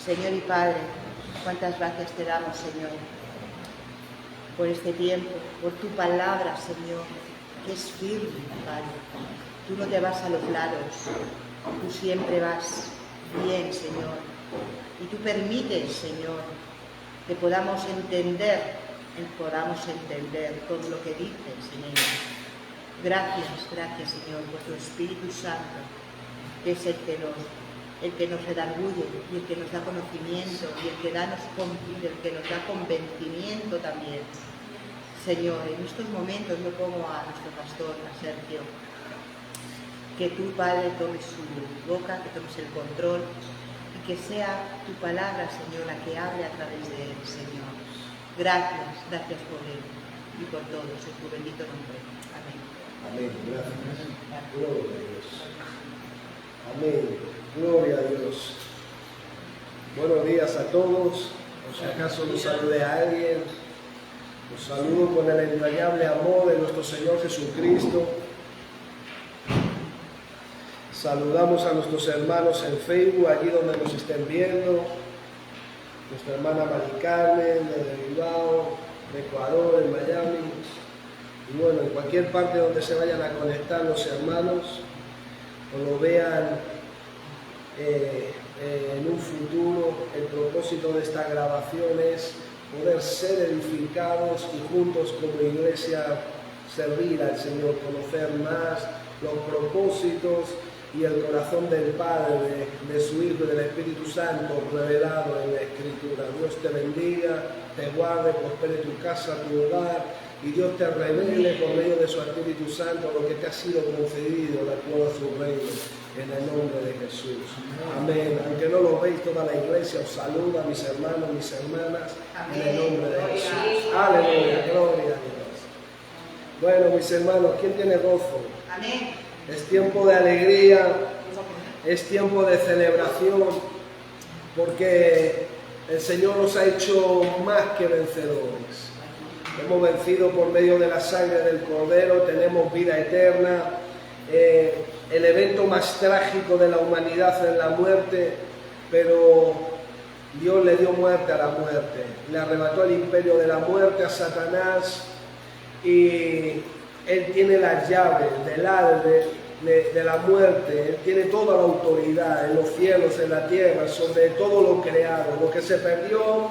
Señor y Padre, cuántas gracias te damos, Señor, por este tiempo, por tu palabra, Señor, que es firme, Padre. Tú no te vas a los lados, tú siempre vas bien, Señor. Y tú permites, Señor, que podamos entender todo lo que dices, Señor. Gracias, Señor, por tu Espíritu Santo, que es el que nos redarguye y el que nos da conocimiento y el que nos da convencimiento también. Señor, en estos momentos yo pongo a nuestro pastor, a Sergio, que tú, Padre, tomes su boca, que tomes el control y que sea tu palabra, Señor, la que hable a través de él, Señor. Gracias por él y por todos, en tu bendito nombre. Amén. Amén, gracias. Gloria a Dios. Amén, gloria a Dios. Buenos días a todos. Por si acaso no salude a alguien, los saludo con el entrañable amor de nuestro Señor Jesucristo. Saludamos a nuestros hermanos en Facebook, allí donde nos estén viendo. Nuestra hermana Mari Carmen, de Bilbao, de Ecuador, en Miami. Y bueno, en cualquier parte donde se vayan a conectar los hermanos, o lo vean en un futuro, el propósito de esta grabación es poder ser edificados y juntos como iglesia servir al Señor, conocer más los propósitos y el corazón del Padre, de su Hijo y del Espíritu Santo revelado en la Escritura. Dios te bendiga, te guarde, prospere tu casa, tu hogar, y Dios te revele por medio de su Espíritu Santo lo que te ha sido concedido de acuerdo a su reino, en el nombre de Jesús. Amén. Aunque no lo veis, toda la iglesia os saluda, mis hermanos, mis hermanas, en el nombre de Jesús. Aleluya, gloria a Dios. Bueno, mis hermanos, ¿quién tiene gozo? Amén. Es tiempo de alegría, es tiempo de celebración, porque el Señor nos ha hecho más que vencedores. Hemos vencido por medio de la sangre del Cordero, tenemos vida eterna. El evento más trágico de la humanidad es la muerte, pero Dios le dio muerte a la muerte, le arrebató el imperio de la muerte a Satanás, y Él tiene las llaves del Hades de la muerte. Él tiene toda la autoridad en los cielos, en la tierra, sobre todo lo creado. Lo que se perdió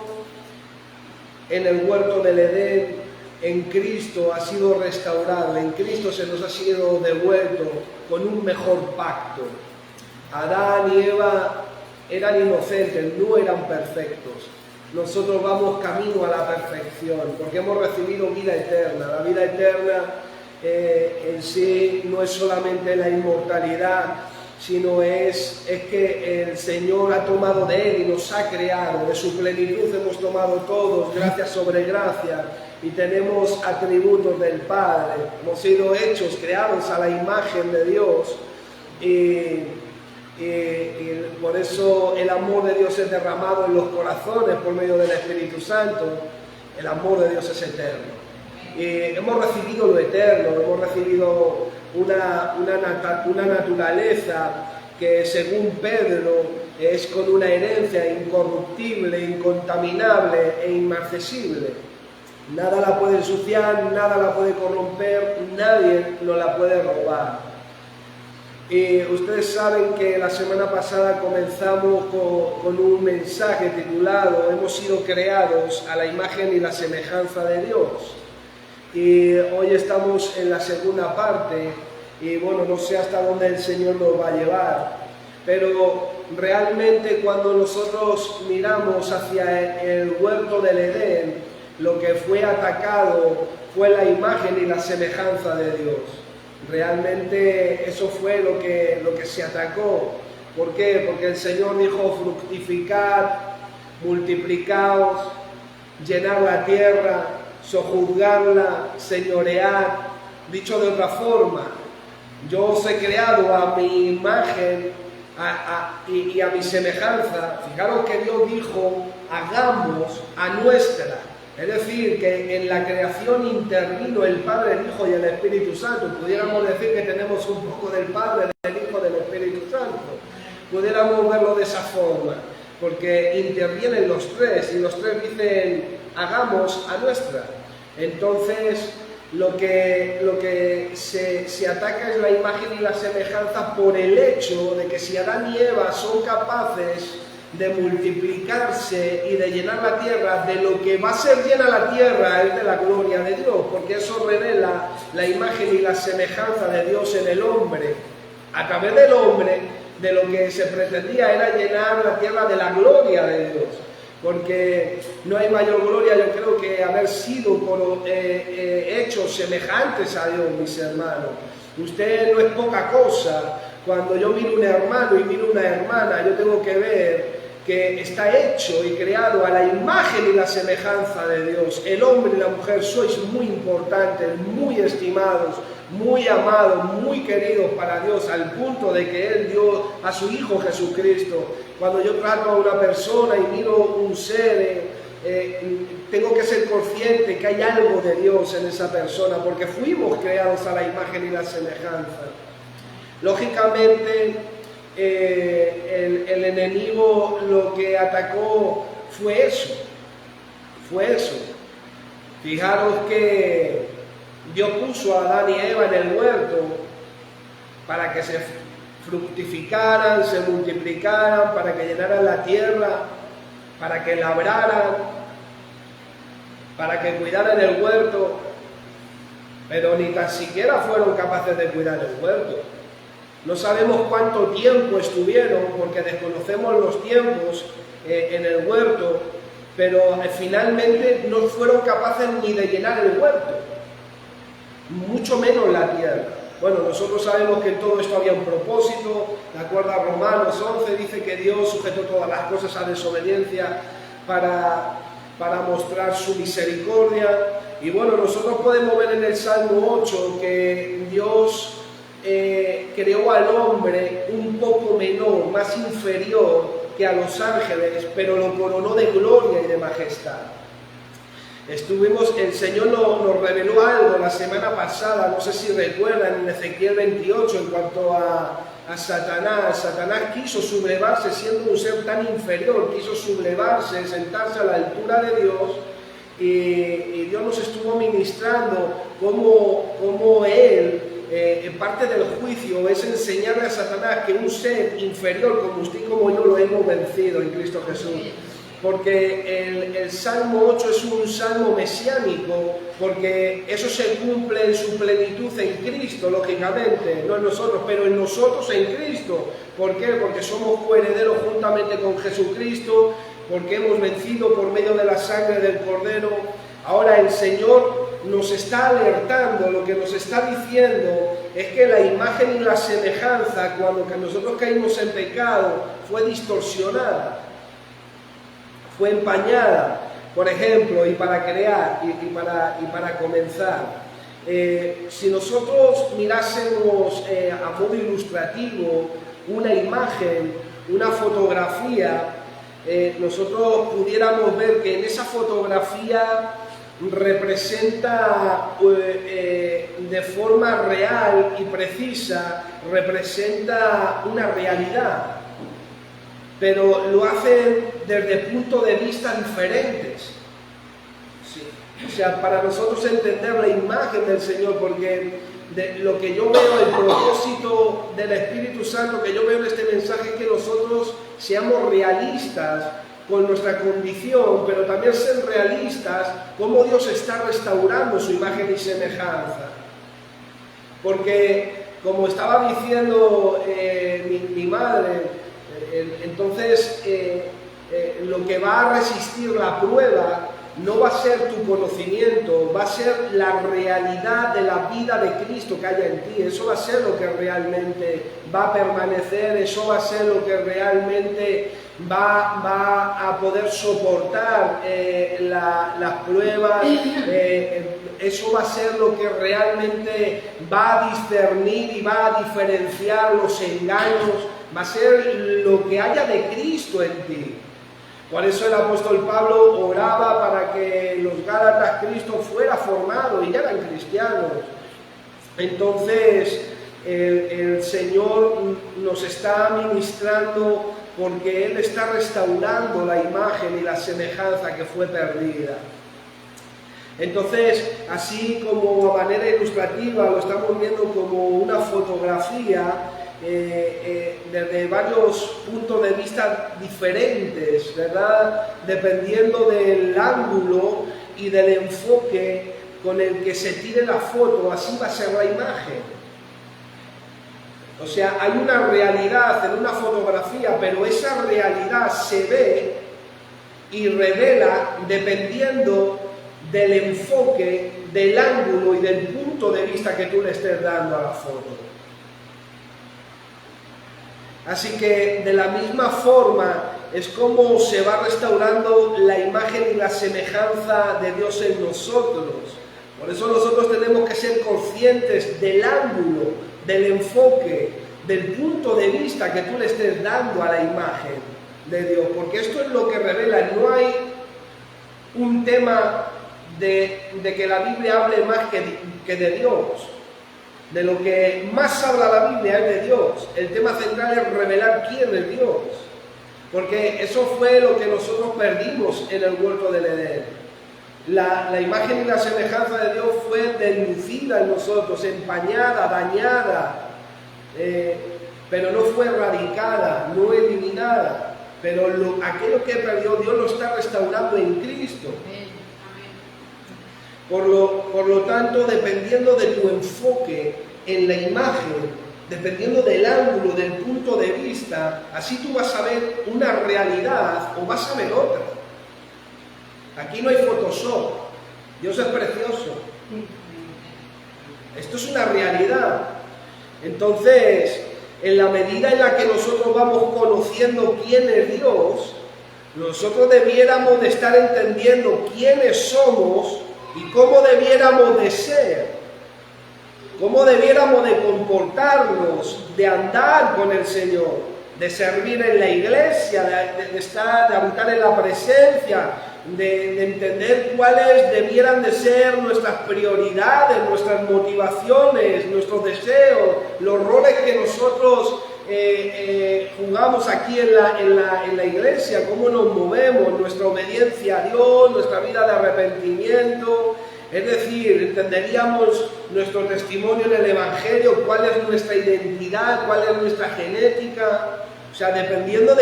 en el huerto del Edén, en Cristo ha sido restaurado. En Cristo se nos ha sido devuelto con un mejor pacto. Adán y Eva eran inocentes, no eran perfectos. Nosotros vamos camino a la perfección, porque hemos recibido vida eterna. La vida eterna en sí no es solamente la inmortalidad, sino es que el Señor ha tomado de Él y nos ha creado. De su plenitud hemos tomado todos, gracia sobre gracia, y tenemos atributos del Padre. Hemos sido hechos, creados a la imagen de Dios, y por eso el amor de Dios es derramado en los corazones por medio del Espíritu Santo. El amor de Dios es eterno. Hemos recibido lo eterno, hemos recibido una naturaleza que, según Pedro, es con una herencia incorruptible, incontaminable e inmarcesible. Nada la puede ensuciar, nada la puede corromper, nadie nos la puede robar. Y ustedes saben que la semana pasada comenzamos con un mensaje titulado "Hemos sido creados a la imagen y la semejanza de Dios". Y hoy estamos en la segunda parte, y bueno, no sé hasta dónde el Señor nos va a llevar, pero realmente cuando nosotros miramos hacia el huerto del Edén, lo que fue atacado fue la imagen y la semejanza de Dios. Realmente eso fue lo que se atacó. ¿Por qué? Porque el Señor dijo: fructificad, multiplicaos, llenad la tierra, sojuzgarla, señoread. Dicho de otra forma, yo os he creado a mi imagen y a mi semejanza. Fijaros que Dios dijo: hagamos a nuestra. Es decir, que en la creación intervino el Padre, el Hijo y el Espíritu Santo. Pudiéramos decir que tenemos un poco del Padre, del Hijo, del Espíritu Santo. Pudiéramos verlo de esa forma. porque intervienen los tres y los tres dicen hagamos a nuestra. Entonces lo que se ataca es la imagen y la semejanza por el hecho de que si Adán y Eva son capaces de multiplicarse y de llenar la tierra, de lo que va a ser llena la tierra es de la gloria de Dios, porque eso revela la imagen y la semejanza de Dios en el hombre. A través del hombre, de lo que se pretendía era llenar la tierra de la gloria de Dios, porque no hay mayor gloria, yo creo, que haber sido hechos semejantes a Dios, mis hermanos. Usted no es poca cosa. Cuando yo miro un hermano y miro una hermana, yo tengo que ver que está hecho y creado a la imagen y la semejanza de Dios. El hombre y la mujer sois muy importantes, muy estimados, muy amados, muy queridos para Dios, al punto de que Él dio a su Hijo Jesucristo. Cuando yo trato a una persona y miro un ser, tengo que ser consciente que hay algo de Dios en esa persona, porque fuimos creados a la imagen y la semejanza. Lógicamente, el enemigo lo que atacó fue eso. Fijaros que Dios puso a Adán y Eva en el huerto para que se fructificaran, se multiplicaran, para que llenaran la tierra, para que labraran, para que cuidaran el huerto, pero ni tan siquiera fueron capaces de cuidar el huerto. No sabemos cuánto tiempo estuvieron, porque desconocemos los tiempos en el huerto, pero finalmente no fueron capaces ni de llenar el huerto, mucho menos la tierra. Bueno, nosotros sabemos que en todo esto había un propósito. De acuerdo a Romanos 11 dice que Dios sujetó todas las cosas a desobediencia para mostrar su misericordia. Y bueno, nosotros podemos ver en el Salmo 8 que Dios creó al hombre un poco menor, más inferior que a los ángeles, pero lo coronó de gloria y de majestad. El Señor nos reveló algo la semana pasada, no sé si recuerdan, en Ezequiel 28, en cuanto a Satanás. Satanás quiso sublevarse, siendo un ser tan inferior, quiso sublevarse, sentarse a la altura de Dios, y Dios nos estuvo ministrando cómo Él, en parte del juicio, es enseñarle a Satanás que un ser inferior como usted y como yo lo hemos vencido en Cristo Jesús. Porque el Salmo 8 es un salmo mesiánico, porque eso se cumple en su plenitud en Cristo, lógicamente, no en nosotros, pero en nosotros en Cristo. ¿Por qué? Porque somos coherederos juntamente con Jesucristo, porque hemos vencido por medio de la sangre del Cordero. Ahora el Señor nos está alertando, lo que nos está diciendo es que la imagen y la semejanza, cuando que nosotros caímos en pecado, fue distorsionada, fue empañada. Por ejemplo, y para crear y para comenzar, si nosotros mirásemos a modo ilustrativo una imagen, una fotografía, nosotros pudiéramos ver que en esa fotografía representa de forma real y precisa, representa una realidad, pero lo hacen desde puntos de vista diferentes. Sí. O sea, para nosotros entender la imagen del Señor, porque de lo que yo veo, el propósito del Espíritu Santo que yo veo en este mensaje es que nosotros seamos realistas con nuestra condición, pero también ser realistas cómo Dios está restaurando su imagen y semejanza. Porque, como estaba diciendo mi madre, entonces lo que va a resistir la prueba no va a ser tu conocimiento, va a ser la realidad de la vida de Cristo que haya en ti. Eso va a ser lo que realmente va a permanecer, eso va a ser lo que realmente va a poder soportar las pruebas, eso va a ser lo que realmente va a discernir y va a diferenciar los engaños, va a ser lo que haya de Cristo en ti. Por eso el apóstol Pablo oraba para que los Gálatas Cristo fuera formado y ya eran cristianos. Entonces el Señor nos está ministrando porque Él está restaurando la imagen y la semejanza que fue perdida. Entonces, así como a manera ilustrativa lo estamos viendo como una fotografía desde varios puntos de vista diferentes, ¿verdad? Dependiendo del ángulo y del enfoque con el que se tire la foto, así va a ser la imagen. O sea, hay una realidad en una fotografía, pero esa realidad se ve y revela dependiendo del enfoque, del ángulo y del punto de vista que tú le estés dando a la foto. Así que de la misma forma es como se va restaurando la imagen y la semejanza de Dios en nosotros. Por eso nosotros tenemos que ser conscientes del ángulo, del enfoque, del punto de vista que tú le estés dando a la imagen de Dios. Porque esto es lo que revela. No hay un tema de que la Biblia hable más que de Dios. De lo que más habla la Biblia es de Dios. El tema central es revelar quién es Dios. Porque eso fue lo que nosotros perdimos en el huerto del Edén. La imagen y la semejanza de Dios fue deslucida en nosotros, empañada, dañada, pero no fue erradicada, no eliminada. Pero aquello que perdió, Dios lo está restaurando en Cristo. Por lo tanto, dependiendo de tu enfoque en la imagen, dependiendo del ángulo, del punto de vista, así tú vas a ver una realidad o vas a ver otra. Aquí no hay Photoshop. Dios es precioso. Esto es una realidad. Entonces, en la medida en la que nosotros vamos conociendo quién es Dios, nosotros debiéramos de estar entendiendo quiénes somos y cómo debiéramos de ser, cómo debiéramos de comportarnos, de andar con el Señor, de servir en la iglesia, de estar, de habitar en la presencia, de entender cuáles debieran de ser nuestras prioridades, nuestras motivaciones, nuestros deseos, los roles que nosotros jugamos aquí en la iglesia, cómo nos movemos, nuestra obediencia a Dios, nuestra vida de arrepentimiento. Es decir, entenderíamos nuestro testimonio en el Evangelio, cuál es nuestra identidad, cuál es nuestra genética. O sea, dependiendo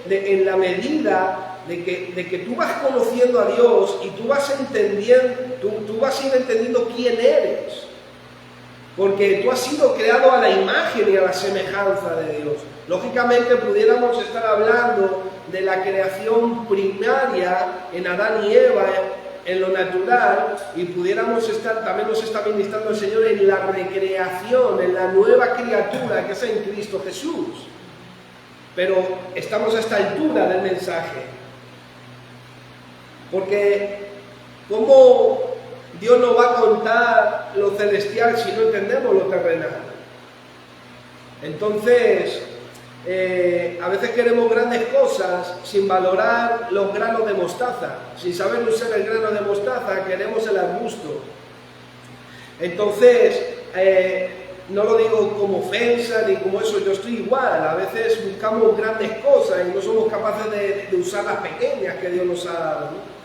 en la medida de que tú vas conociendo a Dios y tú vas entendiendo, tú vas a ir entendiendo quién eres. Porque tú has sido creado a la imagen y a la semejanza de Dios. Lógicamente pudiéramos estar hablando de la creación primaria en Adán y Eva, en lo natural, y pudiéramos estar, también nos está ministrando el Señor en la recreación, en la nueva criatura que es en Cristo Jesús. Pero estamos a esta altura del mensaje. Porque ¿cómo Dios nos va a contar lo celestial si no entendemos lo terrenal? Entonces, a veces queremos grandes cosas sin valorar los granos de mostaza. Sin saber usar el grano de mostaza, queremos el arbusto. Entonces, no lo digo como ofensa ni como eso, yo estoy igual. A veces buscamos grandes cosas y no somos capaces de usar las pequeñas que Dios nos ha dado, ¿no?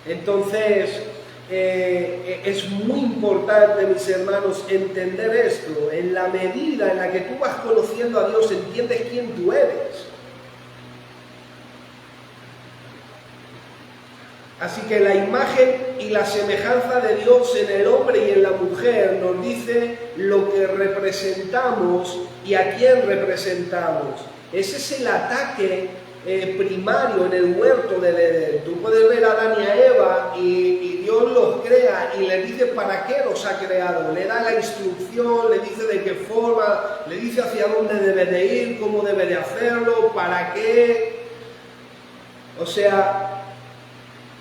Entonces, es muy importante, mis hermanos, entender esto. En la medida en la que tú vas conociendo a Dios, entiendes quién tú eres. Así que la imagen y la semejanza de Dios en el hombre y en la mujer nos dice lo que representamos y a quién representamos. Ese es el ataque primario en el huerto del Edén. Tú puedes ver a Adán y a Eva y Dios los crea y les dice para qué los ha creado. Le da la instrucción, le dice de qué forma, le dice hacia dónde debe de ir, cómo debe de hacerlo, para qué. O sea,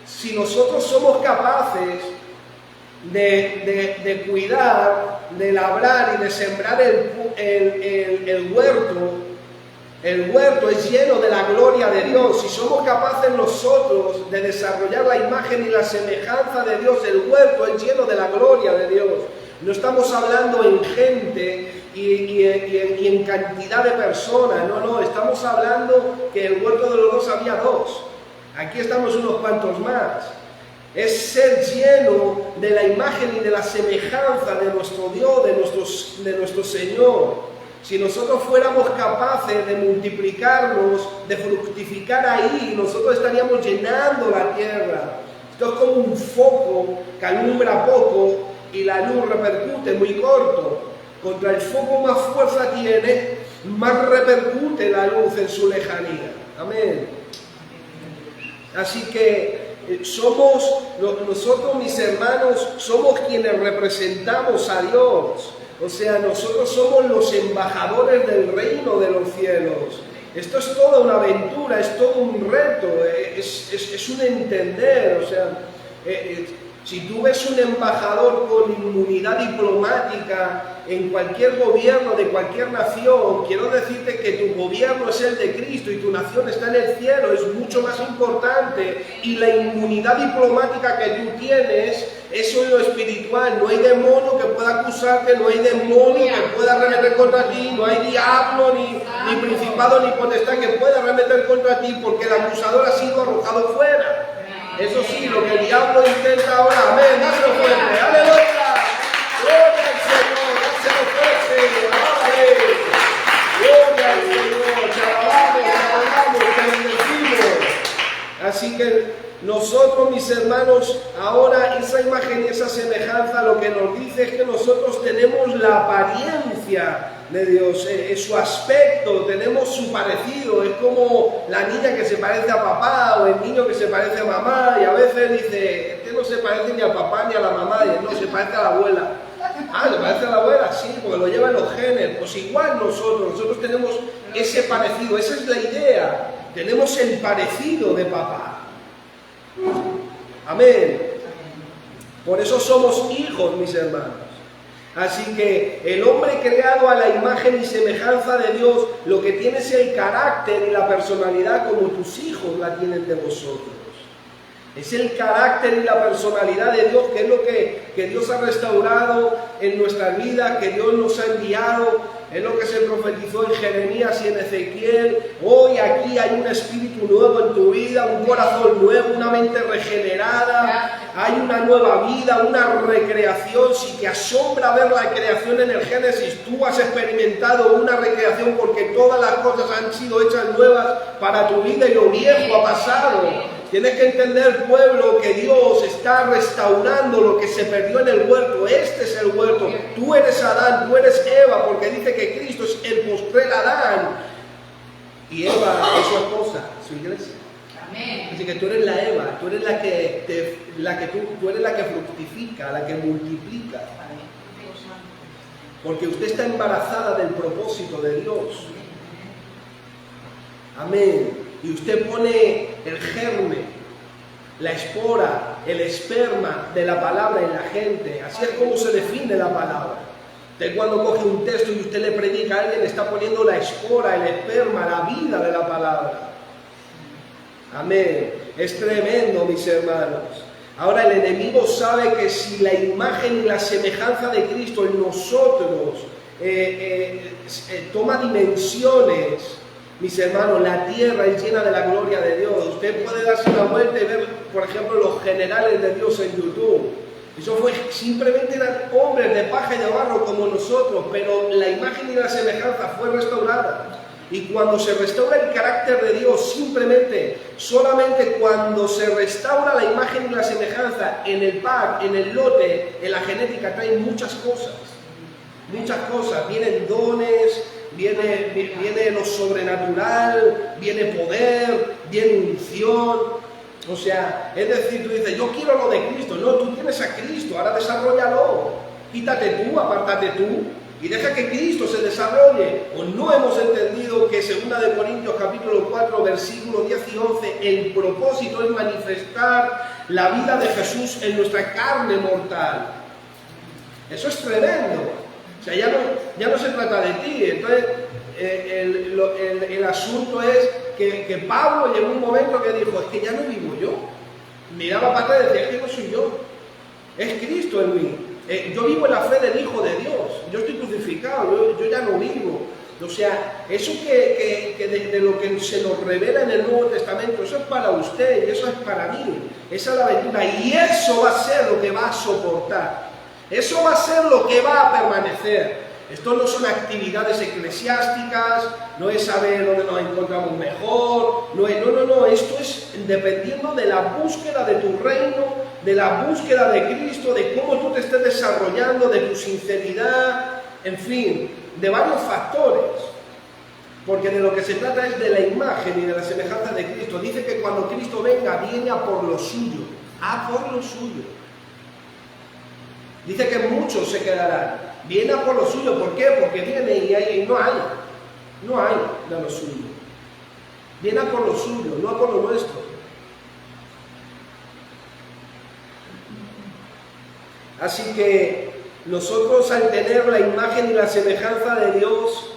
si nosotros somos capaces de cuidar, de labrar y de sembrar el huerto es lleno de la gloria de Dios. Si somos capaces nosotros de desarrollar la imagen y la semejanza de Dios, el huerto es lleno de la gloria de Dios. No estamos hablando en gente y en cantidad de personas, no, estamos hablando que en el huerto de los dos había dos. Aquí estamos unos cuantos más. Es ser lleno de la imagen y de la semejanza de nuestro Dios, de nuestro Señor. Si nosotros fuéramos capaces de multiplicarnos, de fructificar ahí, nosotros estaríamos llenando la tierra. Esto es como un foco que alumbra poco y la luz repercute muy corto. Contra el foco más fuerza tiene, más repercute la luz en su lejanía. Amén. Así que nosotros, mis hermanos, somos quienes representamos a Dios. O sea, nosotros somos los embajadores del reino de los cielos. Esto es toda una aventura, es todo un reto, es un entender. O sea, si tú ves un embajador con inmunidad diplomática en cualquier gobierno de cualquier nación, quiero decirte que tu gobierno es el de Cristo y tu nación está en el cielo, es mucho más importante. Y la inmunidad diplomática que tú tienes, eso es lo espiritual. No hay demonio que pueda acusarte, no hay demonio que pueda arremeter contra ti, no hay diablo, ni principado, ni potestad que pueda arremeter contra ti, porque el acusador ha sido arrojado fuera. Eso sí, lo que el diablo intenta ahora, amén, dáselo fuerte, aleluya, gloria al Señor, dáselo fuerte, gloria al Señor, te bendecimos. Así que nosotros, mis hermanos, ahora esa imagen y esa semejanza lo que nos dice es que nosotros tenemos la apariencia de Dios, su aspecto, tenemos su parecido. Es como la niña que se parece a papá o el niño que se parece a mamá, y a veces dice, este no se parece ni a papá ni a la mamá, y no, se parece a la abuela. Ah, ¿le parece a la abuela? Sí, porque lo lleva en los genes. Pues igual nosotros tenemos ese parecido, esa es la idea, tenemos el parecido de papá. Amén. Por eso somos hijos, mis hermanos. Así que el hombre creado a la imagen y semejanza de Dios, lo que tiene es el carácter y la personalidad como tus hijos la tienen de vosotros. Es el carácter y la personalidad de Dios, que es lo que Dios ha restaurado en nuestras vidas, que Dios nos ha enviado. Es lo que se profetizó en Jeremías y en Ezequiel. Hoy aquí hay un espíritu nuevo en tu vida, un corazón nuevo, una mente regenerada. Hay una nueva vida, una recreación. Si te asombra ver la creación en el Génesis, tú has experimentado una recreación, porque todas las cosas han sido hechas nuevas para tu vida y lo viejo ha pasado. Tienes que entender, pueblo, que Dios está restaurando lo que se perdió en el huerto. Este es el huerto. Tú eres Adán, tú eres Eva, porque dice que Cristo es el postrer Adán. Y Eva es su esposa, su iglesia. Amén. Así que tú eres la Eva, tú eres tú eres la que fructifica, la que multiplica. Porque usted está embarazada del propósito de Dios. Amén. Y usted pone el germen, la espora, el esperma de la palabra en la gente. Así es como se define la palabra. Usted cuando coge un texto y usted le predica a alguien, está poniendo la espora, el esperma, la vida de la palabra. Amén. Es tremendo, mis hermanos. Ahora el enemigo sabe que si la imagen y la semejanza de Cristo en nosotros toma dimensiones, mis hermanos, la tierra es llena de la gloria de Dios. Usted puede darse una vuelta y ver, por ejemplo, los generales de Dios en YouTube. Eso fue, simplemente eran hombres de paja y de barro como nosotros, pero la imagen y la semejanza fue restaurada. Y cuando se restaura el carácter de Dios, solamente cuando se restaura la imagen y la semejanza en el pack, en el lote, en la genética, traen muchas cosas. Muchas cosas. Vienen dones, viene lo sobrenatural, viene poder, viene unción. O sea, es decir, tú dices, yo quiero lo de Cristo. No, tú tienes a Cristo, ahora desarrollalo. Quítate tú, apártate tú y deja que Cristo se desarrolle. O no hemos entendido que 2 Corintios capítulo 4, versículos 10 y 11, el propósito es manifestar la vida de Jesús en nuestra carne mortal. Eso es tremendo. O sea, ya no se trata de ti. Entonces, el asunto es que Pablo llegó un momento que dijo, es que ya no vivo yo. Miraba para atrás y decía, es que no soy yo, es Cristo en mí. Yo vivo en la fe del Hijo de Dios. Yo estoy crucificado, yo ya no vivo. O sea, eso de lo que se nos revela en el Nuevo Testamento, eso es para usted y eso es para mí. Esa es la aventura. Y eso va a ser lo que va a soportar. Eso va a ser lo que va a permanecer. Esto no son actividades eclesiásticas, no es saber dónde nos encontramos mejor, no, esto es dependiendo de la búsqueda de tu reino, de la búsqueda de Cristo, de cómo tú te estés desarrollando, de tu sinceridad, en fin, de varios factores. Porque de lo que se trata es de la imagen y de la semejanza de Cristo. Dice que cuando Cristo venga, viene a por lo suyo, a por lo suyo. Dice que muchos se quedarán. Viene a por lo suyo, ¿por qué? Porque viene y no hay de lo suyo. Viene a por lo suyo, no a por lo nuestro. Así que nosotros, al tener la imagen y la semejanza de Dios,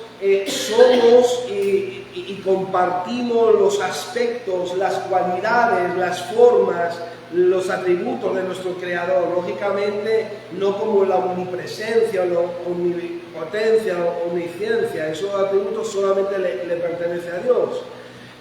somos y compartimos los aspectos, las cualidades, las formas, los atributos de nuestro Creador. Lógicamente, no como la omnipresencia, la omnipotencia, la omnisciencia. Esos atributos solamente le pertenecen a Dios.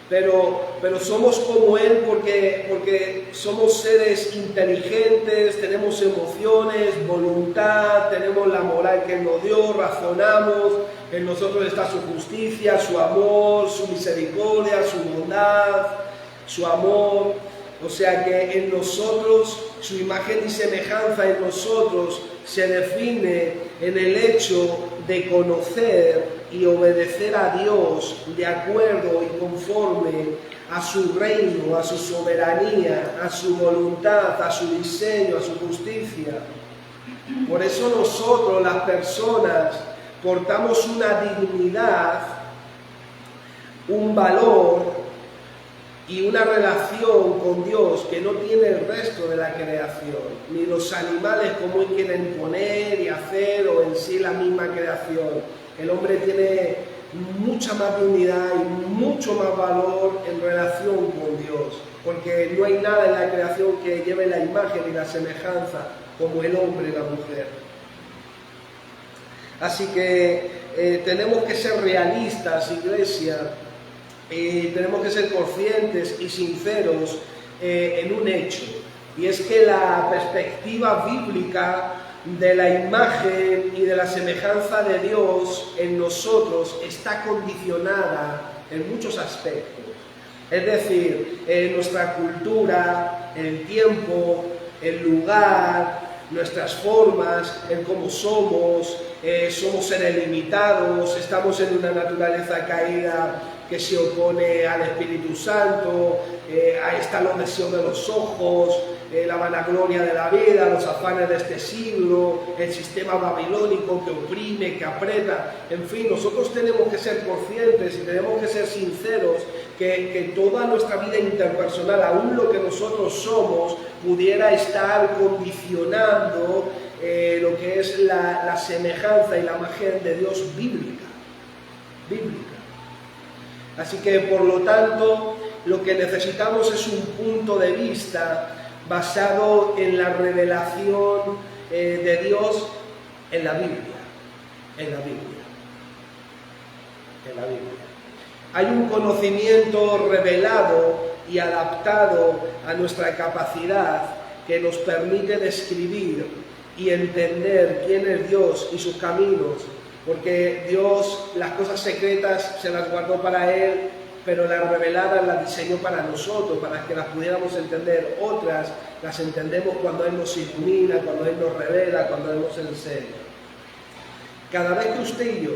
Pero somos como Él porque somos seres inteligentes, tenemos emociones, voluntad, tenemos la moral que Él nos dio, razonamos, en nosotros está su justicia, su amor, su misericordia, su bondad, su amor. O sea que en nosotros, su imagen y semejanza en nosotros se define en el hecho de conocer y obedecer a Dios de acuerdo y conforme a su reino, a su soberanía, a su voluntad, a su diseño, a su justicia. Por eso nosotros, las personas, portamos una dignidad, un valor y una relación con Dios que no tiene el resto de la creación, ni los animales como Él quieren poner y hacer, o en sí la misma creación. El hombre tiene mucha más dignidad y mucho más valor en relación con Dios, porque no hay nada en la creación que lleve la imagen y la semejanza como el hombre y la mujer. Así que tenemos que ser realistas, iglesia. Tenemos que ser conscientes y sinceros en un hecho, y es que la perspectiva bíblica de la imagen y de la semejanza de Dios en nosotros está condicionada en muchos aspectos. Es decir, nuestra cultura, el tiempo, el lugar, nuestras formas, en cómo somos seres limitados, estamos en una naturaleza caída que se opone al Espíritu Santo, ahí están los deseos de los ojos, la vanagloria de la vida, los afanes de este siglo, el sistema babilónico que oprime, que aprieta. En fin, nosotros tenemos que ser conscientes y tenemos que ser sinceros que toda nuestra vida interpersonal, aún lo que nosotros somos, pudiera estar condicionando lo que es la semejanza y la imagen de Dios bíblica. Así que, por lo tanto, lo que necesitamos es un punto de vista basado en la revelación de Dios en la Biblia. Hay un conocimiento revelado y adaptado a nuestra capacidad que nos permite describir y entender quién es Dios y sus caminos, porque Dios las cosas secretas se las guardó para Él, pero las reveladas las diseñó para nosotros, para que las pudiéramos entender. Otras las entendemos cuando Él nos ilumina, cuando Él nos revela, cuando Él nos enseña. Cada vez que usted y yo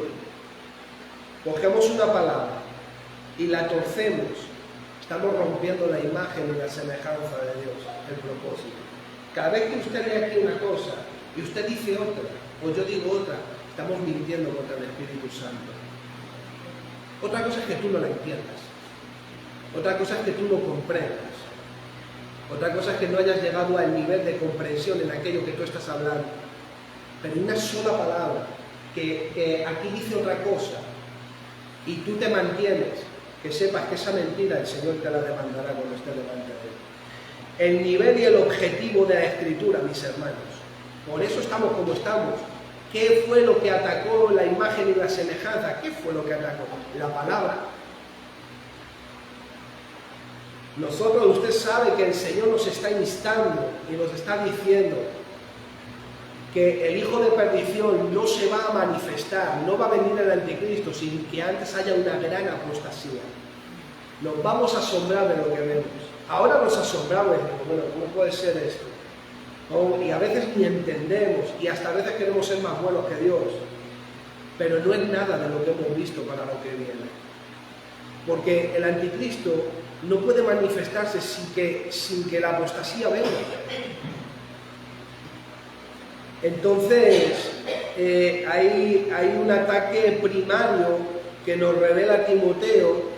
cogemos una palabra y la torcemos, estamos rompiendo la imagen y la semejanza de Dios, el propósito. Cada vez que usted lee aquí una cosa y usted dice otra, o yo digo otra, estamos mintiendo contra el Espíritu Santo. Otra cosa es que tú no la entiendas. Otra cosa es que tú no comprendas. Otra cosa es que no hayas llegado al nivel de comprensión en aquello que tú estás hablando. Pero una sola palabra que aquí dice otra cosa y tú te mantienes, que sepas que esa mentira el Señor te la demandará cuando esté delante de Él. El nivel y el objetivo de la Escritura, mis hermanos, Por eso estamos como estamos. ¿Qué fue lo que atacó la imagen y la semejanza? ¿Qué fue lo que atacó? La palabra. Nosotros, usted sabe que el Señor nos está instando y nos está diciendo que el hijo de perdición no se va a manifestar, no va a venir el anticristo sin que antes haya una gran apostasía. Nos vamos a asombrar de lo que vemos. Ahora nos asombramos, bueno, ¿cómo puede ser esto? Y a veces ni entendemos y hasta a veces queremos ser más buenos que Dios, pero no es nada de lo que hemos visto para lo que viene. Porque el anticristo no puede manifestarse sin que la apostasía venga. Entonces, hay un ataque primario que nos revela Timoteo.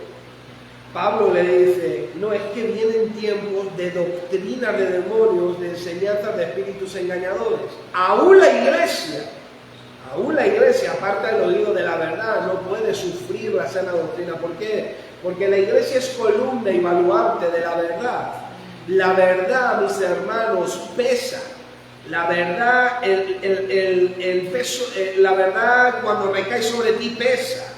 Pablo le dice, no, es que vienen tiempos de doctrina de demonios, de enseñanzas de espíritus engañadores. Aún la iglesia, aparta el oído de la verdad, no puede sufrir la sana doctrina. ¿Por qué? Porque la iglesia es columna y baluarte de la verdad. La verdad, mis hermanos, pesa. La verdad, el peso, la verdad cuando recae sobre ti pesa.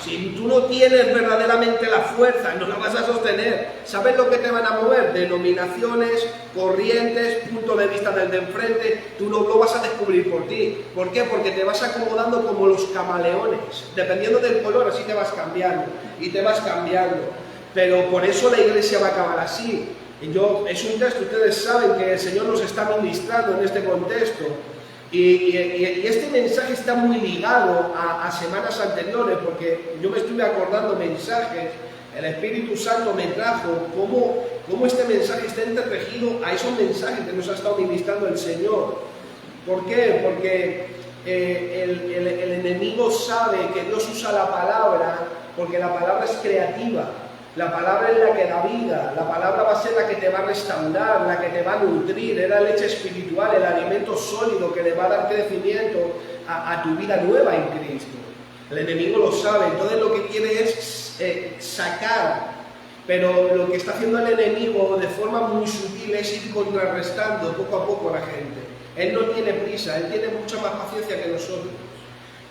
Si tú no tienes verdaderamente la fuerza, no la vas a sostener. ¿Sabes lo que te van a mover? Denominaciones, corrientes, punto de vista del de enfrente. Tú no lo vas a descubrir por ti. ¿Por qué? Porque te vas acomodando como los camaleones. Dependiendo del color, así te vas cambiando. Y te vas cambiando. Pero por eso la iglesia va a acabar así. Es un texto, ustedes saben que el Señor nos está ministrando en este contexto. Y este mensaje está muy ligado a semanas anteriores, porque yo me estuve acordando mensajes, el Espíritu Santo me trajo cómo este mensaje está entretejido a esos mensajes que nos ha estado ministrando el Señor. ¿Por qué? Porque el enemigo sabe que Dios usa la palabra, porque la palabra es creativa. La palabra es la que da vida, la palabra va a ser la que te va a restaurar, la que te va a nutrir, es la leche espiritual, el alimento sólido que le va a dar crecimiento a tu vida nueva en Cristo. El enemigo lo sabe, entonces lo que quiere es sacar, pero lo que está haciendo el enemigo de forma muy sutil es ir contrarrestando poco a poco a la gente. Él no tiene prisa, él tiene mucha más paciencia que nosotros.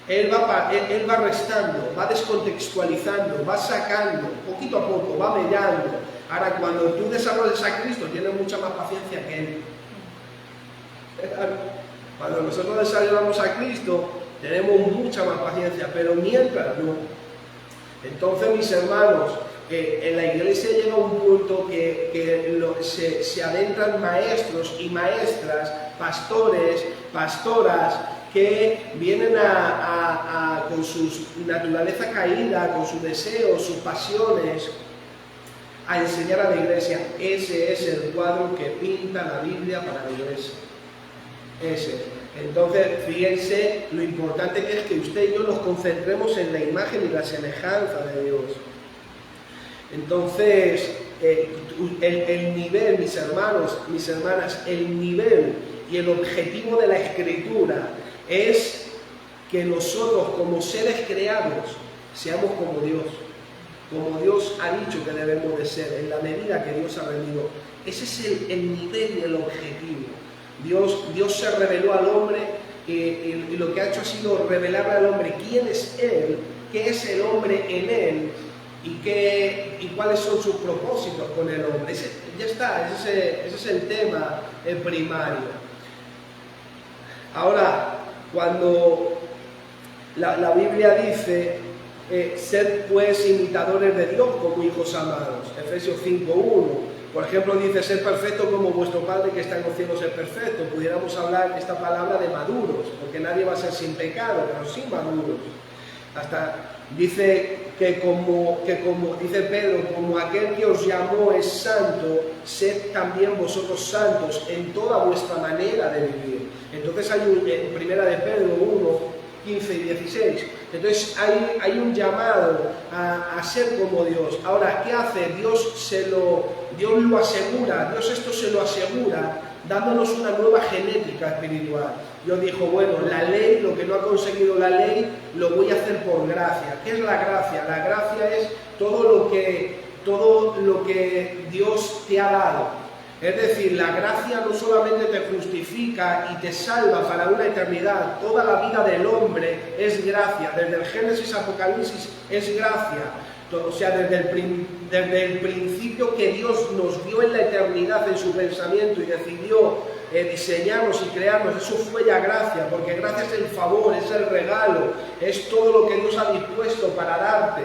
Él va restando, va descontextualizando, va sacando, poquito a poco, va mellando. Ahora, cuando tú desarrollas a Cristo, tienes mucha más paciencia que Él. Cuando nosotros desarrollamos a Cristo, tenemos mucha más paciencia, pero mientras no. Entonces, mis hermanos, en la iglesia llega un punto que se adentran maestros y maestras, pastores, pastoras, que vienen con su naturaleza caída, con sus deseos, sus pasiones, a enseñar a la iglesia. Ese es el cuadro que pinta la Biblia para la iglesia. Ese. Entonces, fíjense lo importante que es que usted y yo nos concentremos en la imagen y la semejanza de Dios. Entonces, el nivel, mis hermanos, mis hermanas, el nivel y el objetivo de la Escritura es que nosotros como seres creados seamos como Dios ha dicho que debemos de ser, en la medida que Dios ha venido. Ese es el nivel y el objetivo. Dios se reveló al hombre y lo que ha hecho ha sido revelarle al hombre quién es Él, qué es el hombre en Él y cuáles son sus propósitos con el hombre. Ya está, ese es el tema primario. Ahora, cuando la Biblia dice, sed pues imitadores de Dios como hijos amados, Efesios 5:1, por ejemplo dice, sed perfecto como vuestro Padre que está en los cielos es perfecto. Pudiéramos hablar esta palabra de maduros, porque nadie va a ser sin pecado, pero sí maduros. Hasta dice que como dice Pedro, como aquel que os llamó es santo, sed también vosotros santos en toda vuestra manera de vivir. Entonces hay en primera de Pedro 1:15 y 16. Entonces hay un llamado a ser como Dios. Ahora, ¿qué hace? Dios lo asegura, Dios esto se lo asegura, dándonos una nueva genética espiritual. Dios dijo, bueno, la ley, lo que no ha conseguido la ley, lo voy a hacer por gracia. ¿Qué es la gracia? La gracia es todo lo que Dios te ha dado. Es decir, la gracia no solamente te justifica y te salva para una eternidad, toda la vida del hombre es gracia, desde el Génesis a Apocalipsis es gracia. O sea, desde el principio que Dios nos vio en la eternidad en su pensamiento y decidió diseñarnos y crearnos, eso fue ya gracia, porque gracia es el favor, es el regalo, es todo lo que Dios ha dispuesto para darte.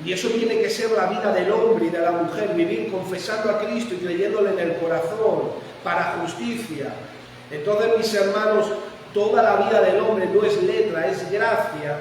Y eso tiene que ser la vida del hombre y de la mujer, vivir confesando a Cristo y creyéndole en el corazón, para justicia. Entonces, mis hermanos, toda la vida del hombre no es letra, es gracia.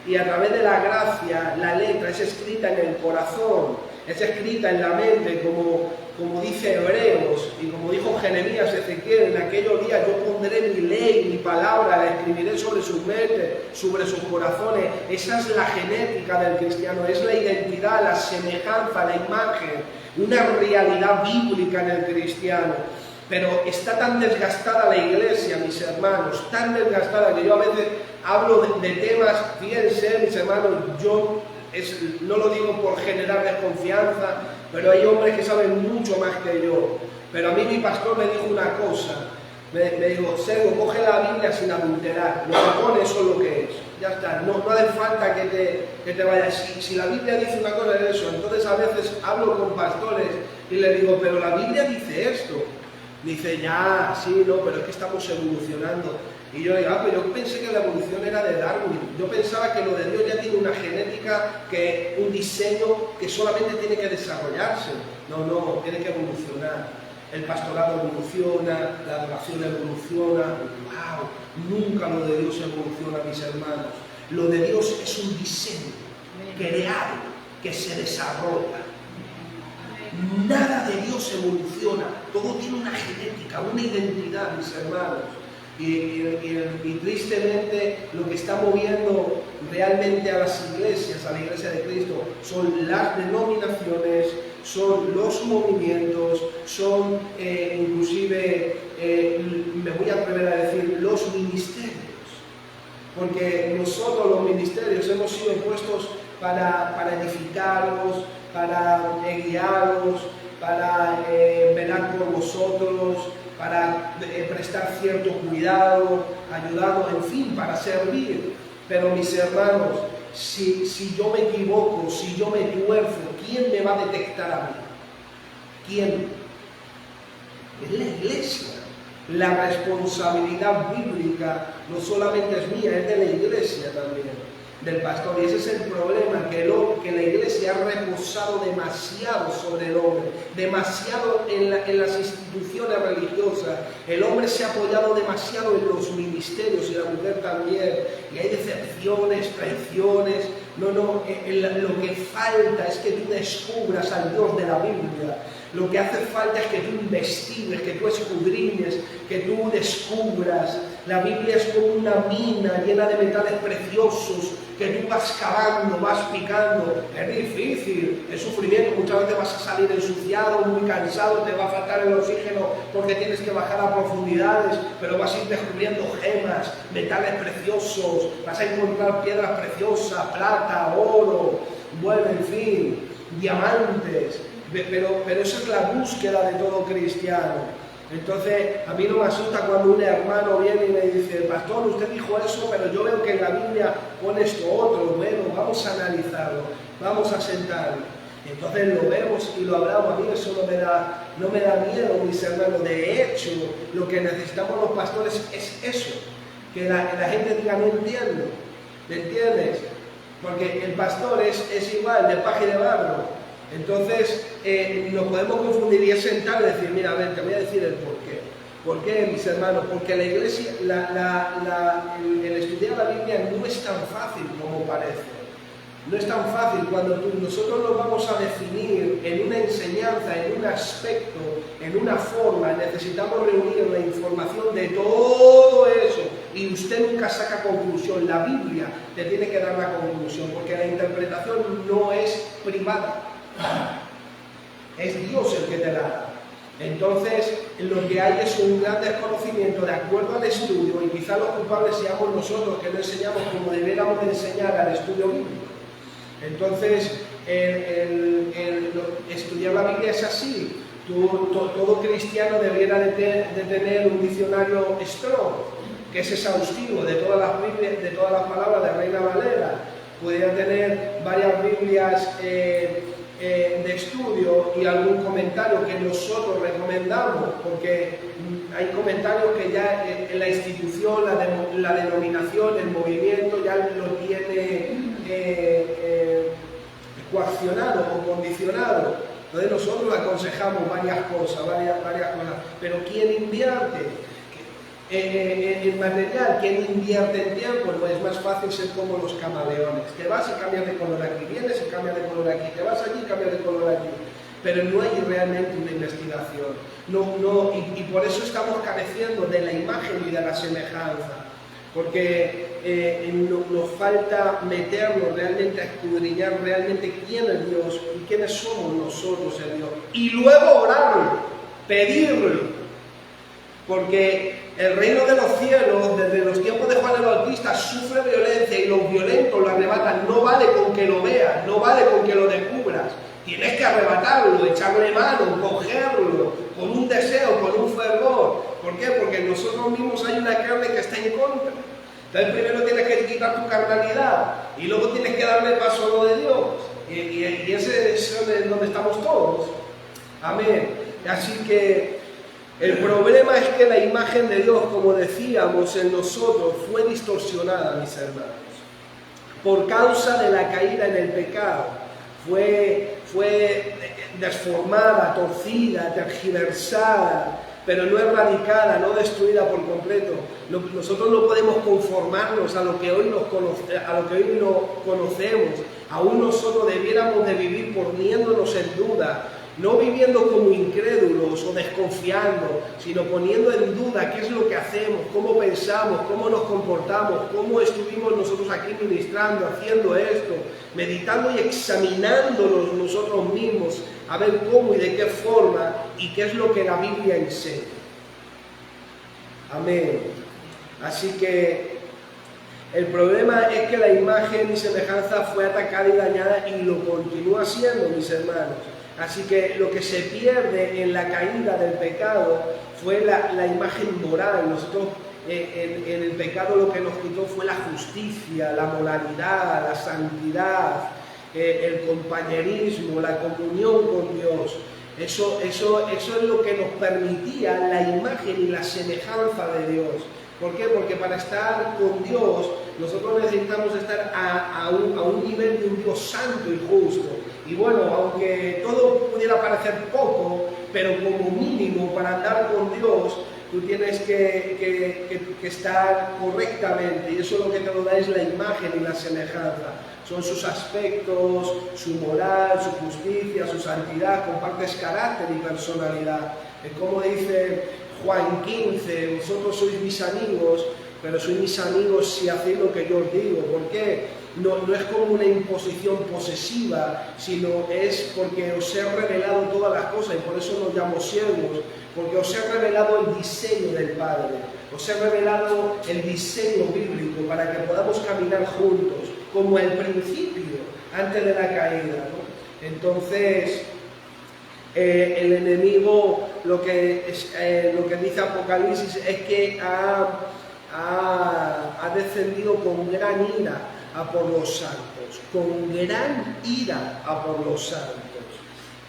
Y a través de la gracia, la letra es escrita en el corazón, es escrita en la mente, como dice Hebreos y como dijo Jeremías, Ezequiel, en aquellos días yo pondré mi ley, mi palabra, la escribiré sobre sus mentes, sobre sus corazones. Esa es la genética del cristiano, es la identidad, la semejanza, la imagen, una realidad bíblica en el cristiano. Pero está tan desgastada la iglesia, mis hermanos, tan desgastada que yo a veces hablo de temas, fíjense, mis hermanos, no lo digo por generar desconfianza, pero hay hombres que saben mucho más que yo. Pero a mí mi pastor me dijo una cosa, me dijo, Sergio, coge la Biblia sin adulterar, lo que pone eso es lo que es, ya está, no hace falta que te vayas. Si la Biblia dice una cosa de eso, entonces a veces hablo con pastores y les digo, pero la Biblia dice esto. Dice, ya, sí, no, pero es que estamos evolucionando. Y yo digo, pero yo pensé que la evolución era de Darwin. Yo pensaba que lo de Dios ya tiene una genética, un diseño que solamente tiene que desarrollarse. No, tiene que evolucionar. El pastorado evoluciona, la adoración evoluciona. ¡Wow! Nunca lo de Dios evoluciona, mis hermanos. Lo de Dios es un diseño creado que se desarrolla. Nada de Dios evoluciona, todo tiene una genética, una identidad, mis hermanos. Y tristemente lo que está moviendo realmente a las iglesias, a la iglesia de Cristo, son las denominaciones, son los movimientos, son inclusive, me voy a atrever a decir, los ministerios. Porque nosotros los ministerios hemos sido puestos para edificaros, para guiaros, para velar por vosotros, para prestar cierto cuidado, ayudaros, en fin, para servir. Pero mis hermanos, si yo me equivoco, si yo me tuerzo, ¿quién me va a detectar a mí? ¿Quién? Es la iglesia. La responsabilidad bíblica no solamente es mía, es de la iglesia también, del pastor. Y ese es el problema, que la iglesia ha reposado demasiado sobre el hombre, demasiado en las instituciones religiosas. El hombre se ha apoyado demasiado en los ministerios y la mujer también. Y hay decepciones, traiciones. Lo que falta es que tú descubras al Dios de la Biblia. Lo que hace falta es que tú investigues, que tú escudriñes, que tú descubras. La Biblia es como una mina llena de metales preciosos que tú vas cavando, vas picando. Es difícil, es sufrimiento, muchas veces vas a salir ensuciado, muy cansado, te va a faltar el oxígeno porque tienes que bajar a profundidades, pero vas a ir descubriendo gemas, metales preciosos, vas a encontrar piedras preciosas, plata, oro, bueno, en fin, diamantes. Pero esa es la búsqueda de todo cristiano. Entonces, a mí no me asusta cuando un hermano viene y me dice, pastor, usted dijo eso, pero yo veo que en la Biblia pone esto otro. Bueno, vamos a analizarlo, vamos a sentarlo. Entonces lo vemos y lo hablamos. A mí eso no me da miedo, mis hermanos. De hecho, lo que necesitamos los pastores es eso, que la gente diga, no entiendo, ¿me entiendes? Porque el pastor es igual, de paja y de barro. Entonces nos podemos confundir y es sentar y decir, mira, a ver, te voy a decir el porqué. ¿Por qué, mis hermanos? Porque la iglesia, el estudiar la Biblia no es tan fácil como parece. No es tan fácil cuando nosotros nos vamos a definir en una enseñanza, en un aspecto, en una forma. Necesitamos reunir la información de todo eso y usted nunca saca conclusión. La Biblia te tiene que dar la conclusión porque la interpretación no es privada. Es Dios el que te la da. Entonces, lo que hay es un gran desconocimiento de acuerdo al estudio, y quizá los culpables seamos nosotros que no enseñamos como debiéramos de enseñar al estudio bíblico. Entonces, estudiar la Biblia es así. Todo cristiano debiera de tener un diccionario Strong, que es exhaustivo de todas las Biblias, de todas las palabras de Reina Valera. Pudiera tener varias Biblias de estudio y algún comentario que nosotros recomendamos, porque hay comentarios que ya en la institución, la denominación, el movimiento ya lo tiene coaccionado o condicionado. Entonces nosotros aconsejamos varias cosas, pero ¿quién invierte en material? ¿Quién invierte en tiempo? No es más fácil ser como los camaleones, que vas y cambias de color aquí, vienes y cambias de color aquí, te vas allí y cambias de color aquí, pero no hay realmente una investigación, y por eso estamos careciendo de la imagen y de la semejanza, porque nos falta meternos realmente a escudriñar realmente quién es Dios y quiénes somos nosotros en Dios, y luego orarlo, pedirlo, porque el reino de los cielos, desde los tiempos de Juan el Bautista, sufre violencia y los violentos lo arrebatan. No vale con que lo veas, no vale con que lo descubras. Tienes que arrebatarlo, echarle mano, cogerlo, con un deseo, con un fervor. ¿Por qué? Porque en nosotros mismos hay una carne que está en contra. Entonces primero tienes que quitar tu carnalidad y luego tienes que darle paso a lo de Dios. Y ese es donde estamos todos. Amén. Así que el problema es que la imagen de Dios, como decíamos, en nosotros fue distorsionada, mis hermanos, por causa de la caída en el pecado. Fue desformada, torcida, tergiversada, pero no erradicada, no destruida por completo. Nosotros no podemos conformarnos a lo que hoy no conocemos. Aún nosotros debiéramos de vivir poniéndonos en duda, no viviendo como incrédulos o desconfiando, sino poniendo en duda qué es lo que hacemos, cómo pensamos, cómo nos comportamos, cómo estuvimos nosotros aquí ministrando, haciendo esto, meditando y examinándonos nosotros mismos, a ver cómo y de qué forma y qué es lo que la Biblia enseña. Amén. Así que el problema es que la imagen y semejanza fue atacada y dañada y lo continúa siendo, mis hermanos. Así que lo que se pierde en la caída del pecado fue la imagen moral. Nosotros en el pecado lo que nos quitó fue la justicia, la moralidad, la santidad, el compañerismo, la comunión con Dios. Eso es lo que nos permitía la imagen y la semejanza de Dios. ¿Por qué? Porque para estar con Dios nosotros necesitamos estar a un nivel de un Dios santo y justo. Y bueno, aunque todo pudiera parecer poco, pero como mínimo para andar con Dios, tú tienes que estar correctamente, y eso lo que te lo da es la imagen y la semejanza. Son sus aspectos, su moral, su justicia, su santidad, compartes carácter y personalidad. Es como dice Juan 15, vosotros sois mis amigos, pero sois mis amigos si hacéis lo que yo os digo. ¿Por qué? No es como una imposición posesiva, sino es porque os he revelado todas las cosas, y por eso nos llamo siervos, porque os he revelado el diseño del Padre, os he revelado el diseño bíblico para que podamos caminar juntos, como al principio, antes de la caída, ¿no? Entonces, el enemigo, lo que dice Apocalipsis es que ha descendido con gran ira a por los santos, con gran ira a por los santos.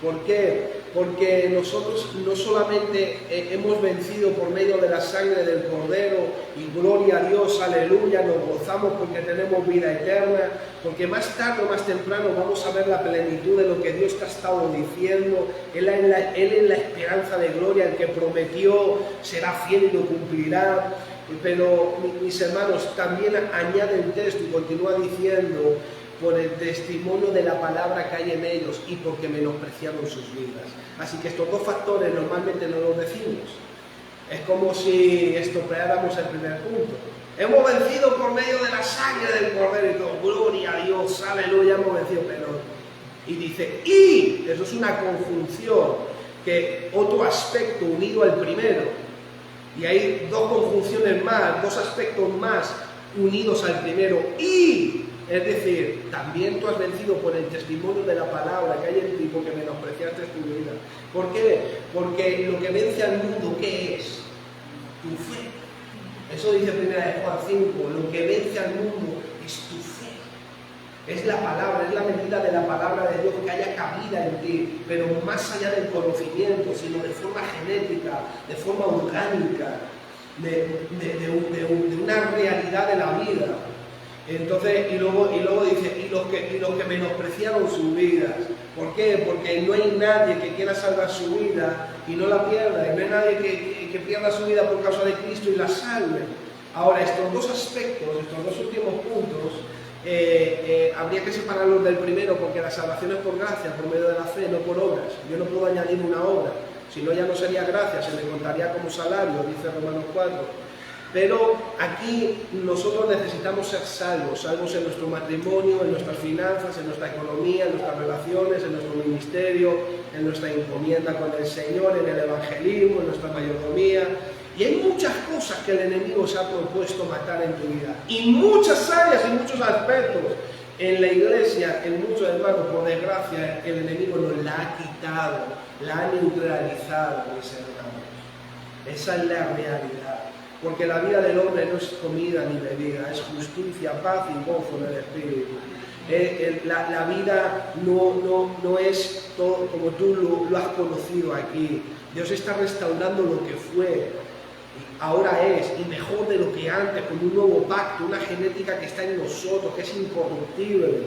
¿Por qué? Porque nosotros no solamente hemos vencido por medio de la sangre del Cordero, y gloria a Dios, aleluya, nos gozamos porque tenemos vida eterna, porque más tarde o más temprano vamos a ver la plenitud de lo que Dios te ha estado diciendo. Él es la esperanza de gloria, el que prometió será fiel y lo cumplirá. Pero mis hermanos, también añade el texto y continúa diciendo: por el testimonio de la palabra que hay en ellos y porque menospreciaron sus vidas. Así que estos dos factores normalmente no los decimos. Es como si estropeáramos el primer punto. Hemos vencido por medio de la sangre del Cordero y todo. Gloria a Dios, aleluya, hemos vencido. Pero, y dice, y eso es una conjunción, que otro aspecto unido al primero. Y hay dos conjunciones más, dos aspectos más unidos al primero. Y es decir, también tú has vencido por el testimonio de la palabra que hay en ti, porque menospreciaste tu vida. ¿Por qué? Porque lo que vence al mundo, ¿qué es? Tu fe. Eso dice 1 Juan 5, lo que vence al mundo es tu fe. Es la palabra, es la medida de la palabra de Dios, que haya cabida en ti, pero más allá del conocimiento, sino de forma genética, de forma orgánica, de una realidad de la vida. Entonces, y luego dice, y los que menospreciaron sus vidas. ¿Por qué? Porque no hay nadie que quiera salvar su vida y no la pierda, y no hay nadie que pierda su vida por causa de Cristo y la salve. Ahora, estos dos aspectos, estos dos últimos puntos, habría que separarlos del primero, porque la salvación es por gracia, por medio de la fe, no por obras. Yo no puedo añadir una obra, si no ya no sería gracia, se me contaría como salario, dice Romanos 4. Pero aquí nosotros necesitamos ser salvos en nuestro matrimonio, en nuestras finanzas, en nuestra economía, en nuestras relaciones, en nuestro ministerio, en nuestra encomienda con el Señor, en el evangelismo, en nuestra mayordomía. Y hay muchas cosas que el enemigo se ha propuesto matar en tu vida. Y muchas áreas y muchos aspectos. En la iglesia, en muchos hermanos, por desgracia, el enemigo nos la ha quitado, la ha neutralizado, mis hermanos. Esa es la realidad. Porque la vida del hombre no es comida ni bebida, es justicia, paz y gozo en el Espíritu. La vida no es todo como tú lo has conocido aquí. Dios está restaurando lo que fue, ahora es, y mejor de lo que antes, con un nuevo pacto, una genética que está en nosotros, que es incorruptible.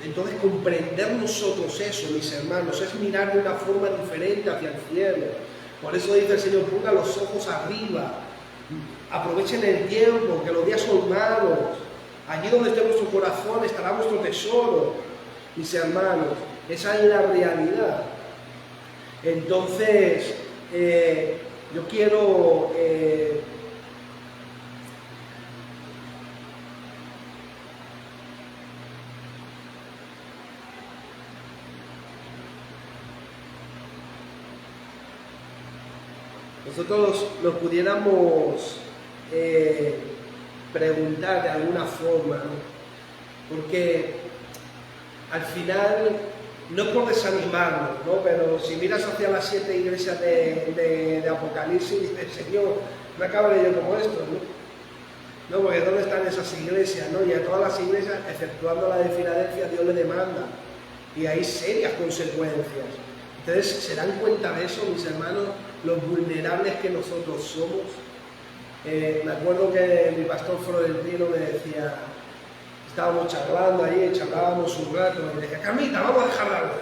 Entonces, comprender nosotros eso, mis hermanos, es mirar de una forma diferente hacia el cielo. Por eso dice el Señor, ponga los ojos arriba. Aprovechen el tiempo, que los días son malos. Allí donde esté vuestro corazón estará vuestro tesoro, mis hermanos. Esa es la realidad. Entonces, yo quiero nosotros nos pudiéramos preguntar de alguna forma, ¿no? Porque al final, no es por desanimarnos, ¿no? Pero si miras hacia las 7 iglesias de Apocalipsis, dices, Señor, me acabo de yo como esto, ¿no? No, porque ¿dónde están esas iglesias, no? Y a todas las iglesias, exceptuando la de Filadelfia, Dios le demanda, y hay serias consecuencias. Entonces, ¿se dan cuenta de eso, mis hermanos? Los vulnerables que nosotros somos. Me acuerdo que mi pastor Florentino me decía, estábamos charlando ahí, charlábamos un rato, y me decía, Carmita, vamos a dejar de hablar.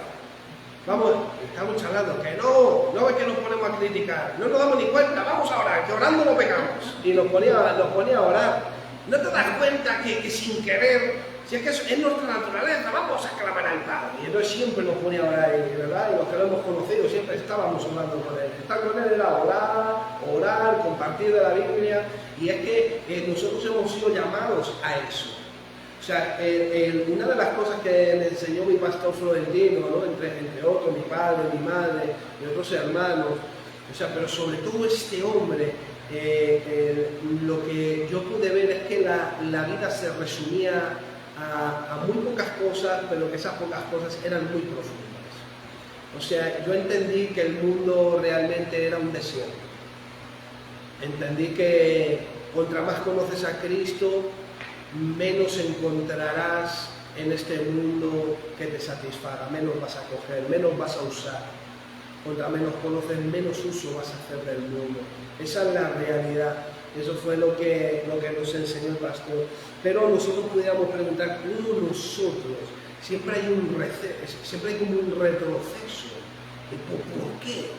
Vamos, estamos charlando, que no es que nos ponemos a criticar, no nos damos ni cuenta, vamos a orar, que orando no pecamos. Y nos ponía a orar. ¿No te das cuenta que sin querer, si es que es nuestra naturaleza, vamos a clamar al Padre? Y entonces siempre nos ponía a orar, ¿verdad? Y los que lo hemos conocido siempre estábamos orando con Él. Estar con Él era orar, compartir de la Biblia. Y es que nosotros hemos sido llamados a eso. O sea, una de las cosas que me enseñó mi pastor Florentino, ¿no? entre otros, mi padre, mi madre y otros hermanos, o sea, pero sobre todo este hombre, lo que yo pude ver es que la vida se resumía a muy pocas cosas, pero que esas pocas cosas eran muy profundas. O sea, yo entendí que el mundo realmente era un desierto. Entendí que contra más conoces a Cristo, menos encontrarás en este mundo que te satisfaga, menos vas a coger, menos vas a usar. Contra menos conoces, menos uso vas a hacer del mundo. Esa es la realidad. Eso fue lo que nos enseñó el pastor. Pero nosotros pudiéramos preguntar, ¿cómo nosotros? Siempre hay como un retroceso. ¿Por qué?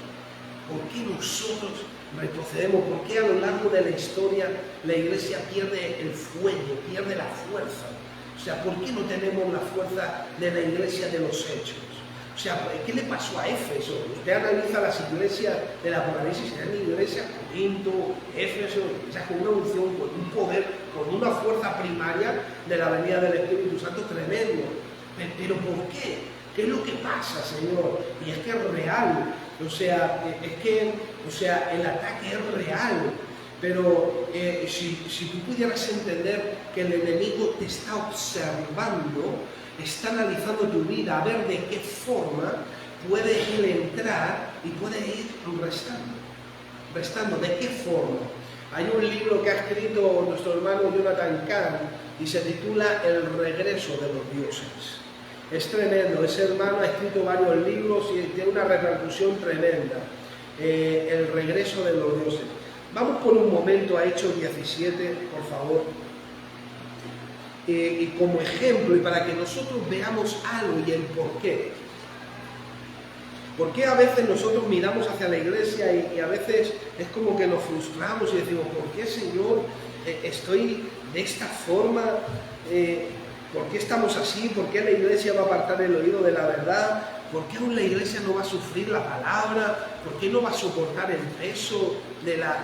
¿Por qué nosotros retrocedemos? ¿Por qué a lo largo de la historia la iglesia pierde el fuelle, pierde la fuerza? O sea, ¿por qué no tenemos la fuerza de la iglesia de los hechos? O sea, ¿qué le pasó a Éfeso? Usted analiza las iglesias del Apocalipsis, eran iglesias Corinto, Éfeso, iglesias con una unción, con un poder, con una fuerza primaria de la venida del Espíritu Santo tremendo. ¿Pero por qué? ¿Qué es lo que pasa, Señor? Y es que es real. O sea, el ataque es real. Pero si tú pudieras entender que el enemigo te está observando, está analizando tu vida, a ver de qué forma puede él entrar y puede ir Restando. ¿De qué forma? Hay un libro que ha escrito nuestro hermano Jonathan Cahn y se titula El regreso de los dioses. Es tremendo, ese hermano ha escrito varios libros y tiene una repercusión tremenda. El regreso de los dioses. Vamos por un momento a Hechos 17, por favor. Y como ejemplo, y para que nosotros veamos algo y el por qué. ¿Por qué a veces nosotros miramos hacia la iglesia y a veces es como que nos frustramos y decimos, ¿por qué, Señor, estoy de esta forma? ¿Por qué estamos así? ¿Por qué la iglesia va a apartar el oído de la verdad? ¿Por qué aún la iglesia no va a sufrir la palabra? ¿Por qué no va a soportar el peso de la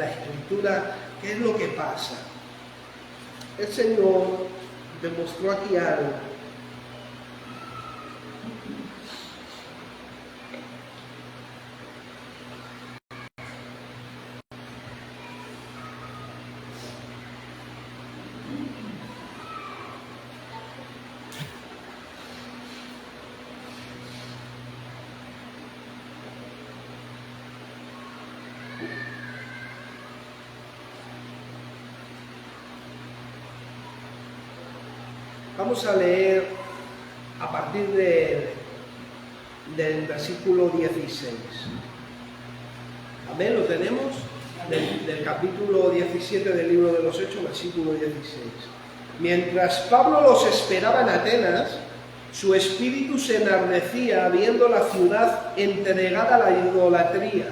escritura? ¿Qué es lo que pasa? El Señor demostró aquí algo. Vamos a leer a partir del versículo 16. Amén, ¿lo tenemos? Del capítulo 17 del libro de los Hechos, versículo 16. Mientras Pablo los esperaba en Atenas, su espíritu se enardecía viendo la ciudad entregada a la idolatría.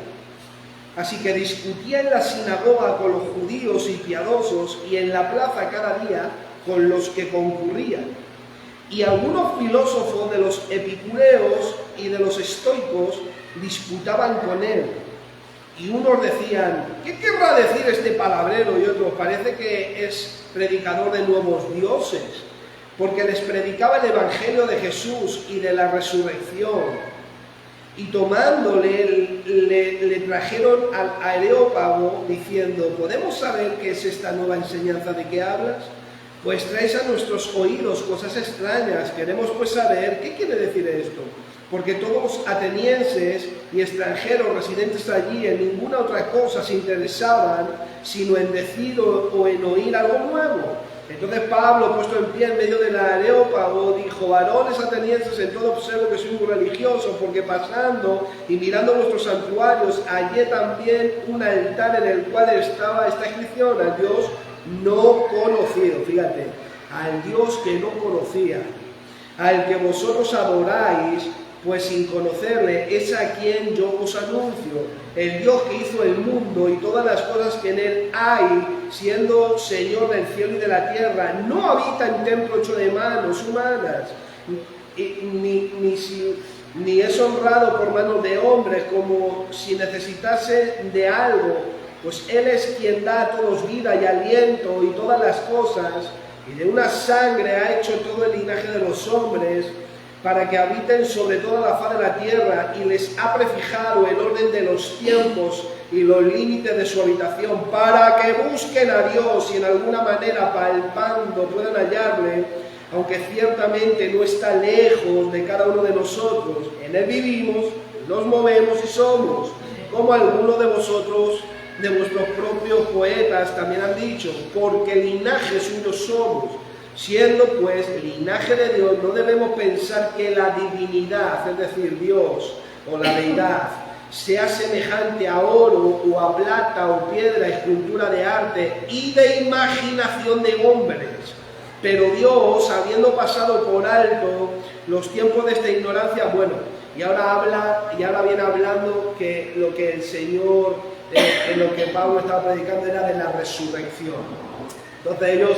Así que discutía en la sinagoga con los judíos y piadosos y en la plaza cada día con los que concurrían. Y algunos filósofos de los epicureos y de los estoicos disputaban con él. Y unos decían, ¿qué querrá decir este palabrero? Y otros, parece que es predicador de nuevos dioses, porque les predicaba el evangelio de Jesús y de la resurrección. Y tomándole, le trajeron al Areópago diciendo, ¿podemos saber qué es esta nueva enseñanza de que hablas? Pues traes a nuestros oídos cosas extrañas, queremos pues saber qué quiere decir esto. Porque todos los atenienses y extranjeros residentes allí en ninguna otra cosa se interesaban, sino en decir o en oír algo nuevo. Entonces Pablo, puesto en pie en medio del Areópago, dijo, varones atenienses, en todo observo que soy muy religioso, porque pasando y mirando vuestros santuarios, hallé también un altar en el cual estaba esta inscripción, al Dios no conocido, fíjate, al Dios que no conocía, al que vosotros adoráis, pues sin conocerle, es a quien yo os anuncio, el Dios que hizo el mundo y todas las cosas que en él hay, siendo Señor del cielo y de la tierra, no habita en templo hecho de manos humanas, ni es honrado por manos de hombres, como si necesitase de algo, pues él es quien da a todos vida y aliento y todas las cosas, y de una sangre ha hecho todo el linaje de los hombres, para que habiten sobre toda la faz de la tierra, y les ha prefijado el orden de los tiempos y los límites de su habitación, para que busquen a Dios y en alguna manera palpando puedan hallarle, aunque ciertamente no está lejos de cada uno de nosotros. En él vivimos, nos movemos y somos, como algunos de vosotros, de vuestros propios poetas también han dicho, porque linaje suyo somos. Siendo pues linaje de Dios, no debemos pensar que la divinidad, es decir, Dios o la deidad, sea semejante a oro o a plata o piedra, escultura de arte y de imaginación de hombres. Pero Dios, habiendo pasado por alto los tiempos de esta ignorancia, bueno, y ahora viene hablando que lo que el Señor, en lo que Pablo estaba predicando era de la resurrección. Entonces ellos,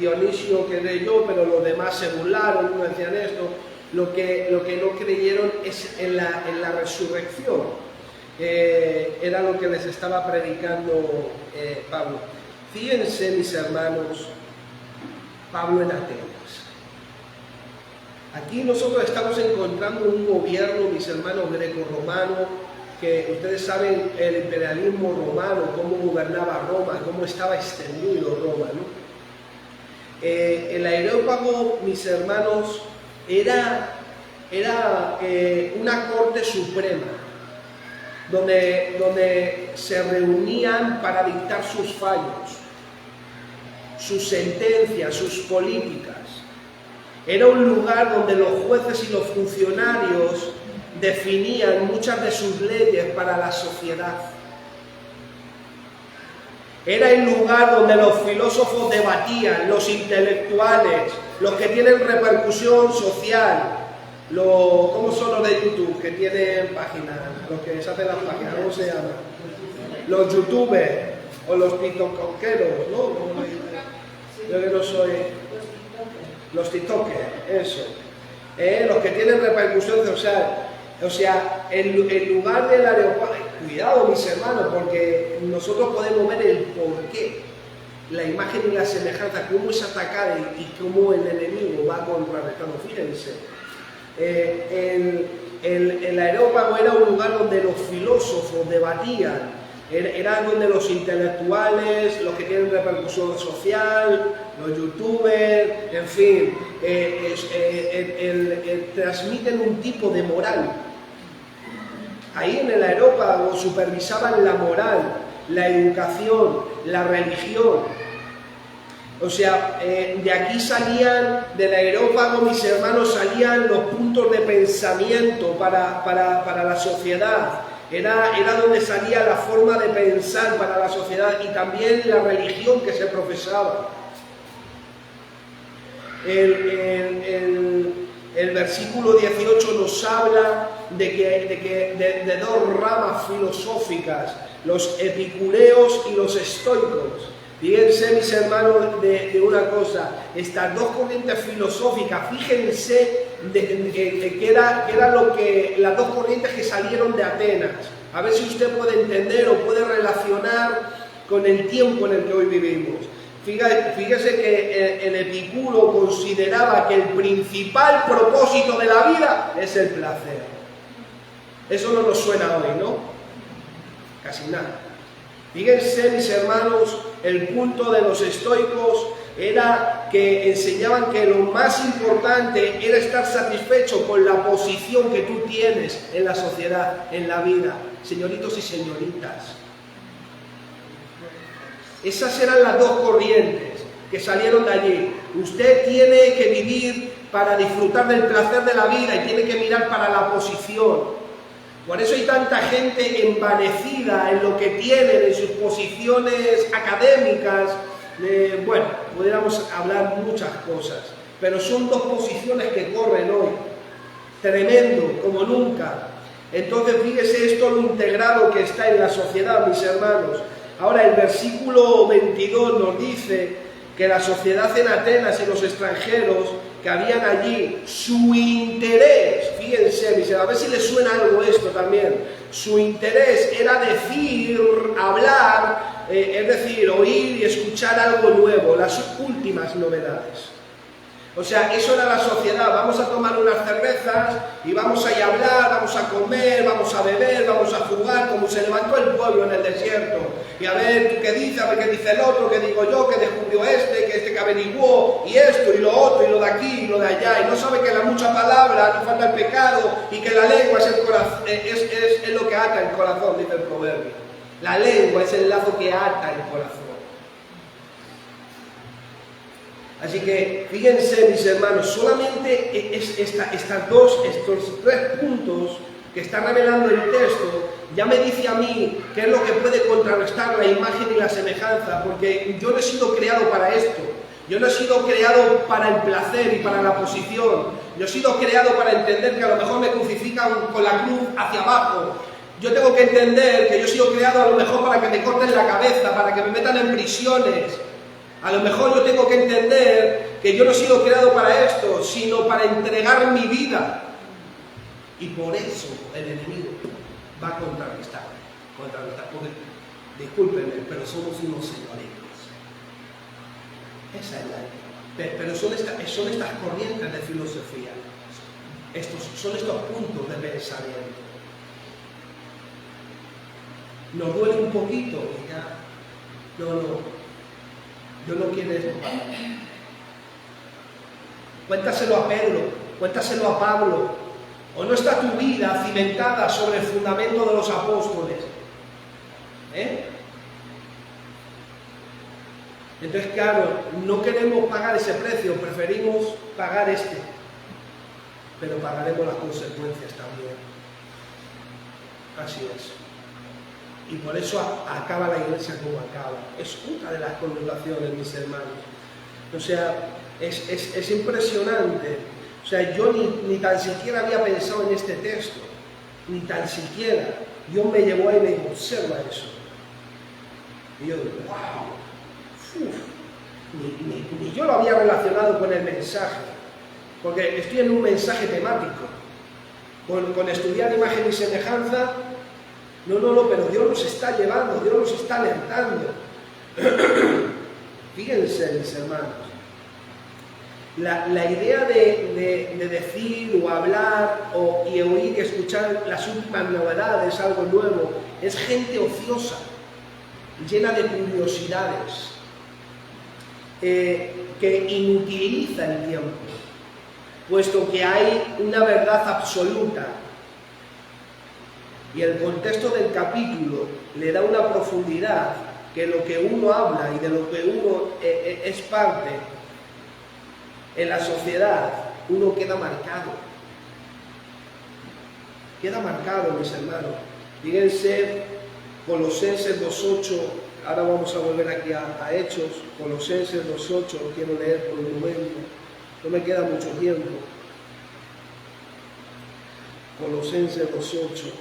Dionisio que leyó, pero los demás se burlaron, no decían esto. Lo que no creyeron es en la resurrección. Era lo que les estaba predicando Pablo. Fíjense, mis hermanos, Pablo en Atenas. Aquí nosotros estamos encontrando un gobierno, mis hermanos, greco-romano, que ustedes saben el imperialismo romano, cómo gobernaba Roma, cómo estaba extendido Roma, ¿no? El Areópago, mis hermanos, era una corte suprema. donde se reunían para dictar sus fallos, sus sentencias, sus políticas. Era un lugar donde los jueces y los funcionarios definían muchas de sus leyes para la sociedad. Era el lugar donde los filósofos debatían, los intelectuales, los que tienen repercusión social, ¿cómo son los de YouTube que tienen páginas? Los que se hacen las páginas, ¿cómo se llaman? Los youtubers o los tiktokeros, ¿no? Yo que no soy... Los tiktokers, eso. Los que tienen repercusión social. O sea, el lugar del aeropuerto, cuidado mis hermanos, porque nosotros podemos ver el porqué, la imagen y la semejanza, cómo es atacada y cómo el enemigo va contrarrestando. Fíjense, el aerópago era un lugar donde los filósofos debatían, era donde los intelectuales, los que tienen repercusión social, los youtubers, en fin, transmiten un tipo de moral. Ahí en el aerópago supervisaban la moral, la educación, la religión. O sea, de aquí salían, del aerópago, mis hermanos, salían los puntos de pensamiento para la sociedad. Era donde salía la forma de pensar para la sociedad y también la religión que se profesaba. El versículo 18 nos habla de dos ramas filosóficas, los epicureos y los estoicos. Fíjense, mis hermanos, de una cosa, estas dos corrientes filosóficas, fíjense que era las dos corrientes que salieron de Atenas. A ver si usted puede entender o puede relacionar con el tiempo en el que hoy vivimos. Fíjese que el Epicuro consideraba que el principal propósito de la vida es el placer. Eso no nos suena hoy, ¿no? Casi nada. Fíjense, mis hermanos, el punto de los estoicos era que enseñaban que lo más importante era estar satisfecho con la posición que tú tienes en la sociedad, en la vida. Señoritos y señoritas, esas eran las dos corrientes que salieron de allí. Usted tiene que vivir para disfrutar del placer de la vida y tiene que mirar para la posición. Por eso hay tanta gente envanecida en lo que tienen, en sus posiciones académicas. Bueno, pudiéramos hablar muchas cosas, pero son dos posiciones que corren hoy. Tremendo, como nunca. Entonces, fíjese esto lo integrado que está en la sociedad, mis hermanos. Ahora, el versículo 22 nos dice que la sociedad en Atenas y los extranjeros que habían allí, su interés, fíjense, mis hermanos, a ver si les suena algo esto también, su interés era decir, hablar, es decir, oír y escuchar algo nuevo, las últimas novedades. O sea, eso era la sociedad. Vamos a tomar unas cervezas y vamos a ir a hablar, vamos a comer, vamos a beber, vamos a jugar, como se levantó el pueblo en el desierto. Y a ver, ¿tú qué dices? A ver qué dice el otro, qué digo yo, qué descubrió que averiguó, y esto, y lo otro, y lo de aquí, y lo de allá. Y no sabe que la mucha palabra no falta el pecado, y que la lengua es, el corazón, es lo que ata el corazón, dice el proverbio. La lengua es el lazo que ata el corazón. Así que, fíjense, mis hermanos, solamente estos tres puntos que está revelando el texto, ya me dice a mí qué es lo que puede contrarrestar la imagen y la semejanza, porque yo no he sido creado para esto. Yo no he sido creado para el placer y para la posición. Yo he sido creado para entender que a lo mejor me crucifican con la cruz hacia abajo. Yo tengo que entender que yo he sido creado a lo mejor para que me corten la cabeza, para que me metan en prisiones. A lo mejor yo tengo que entender que yo no he sido creado para esto, sino para entregar mi vida. Y por eso el enemigo va a contrarrestar. Porque, discúlpenme, pero somos unos señoritos. Esa es la idea. Pero son estas corrientes de filosofía. Son estos puntos de pensamiento. Nos duele un poquito y ya. Yo no quiero esto para mí. Cuéntaselo a Pedro, cuéntaselo a Pablo. ¿O no está tu vida cimentada sobre el fundamento de los apóstoles? Entonces, claro, no queremos pagar ese precio, preferimos pagar este, pero pagaremos las consecuencias también. Así es. Y por eso acaba la iglesia como acaba. Es una de las connotaciones, mis hermanos. O sea, es impresionante. O sea, yo ni tan siquiera había pensado en este texto, ni tan siquiera. Dios me llevó ahí y me dijo, observa eso. Y yo digo, wow, ni yo lo había relacionado con el mensaje, porque estoy en un mensaje temático, con estudiar imagen y semejanza. No, pero Dios nos está llevando, Dios nos está alertando. Fíjense, mis hermanos, la idea de decir o hablar y oír y escuchar las últimas novedades, algo nuevo, es gente ociosa, llena de curiosidades, que inutiliza el tiempo, puesto que hay una verdad absoluta. Y el contexto del capítulo le da una profundidad que lo que uno habla y de lo que uno es parte en la sociedad, uno queda marcado. Queda marcado, mis hermanos. Fíjense, Colosenses 2:8, ahora vamos a volver aquí a Hechos, Colosenses 2:8, quiero leer por un momento, no me queda mucho tiempo. Colosenses 2:8.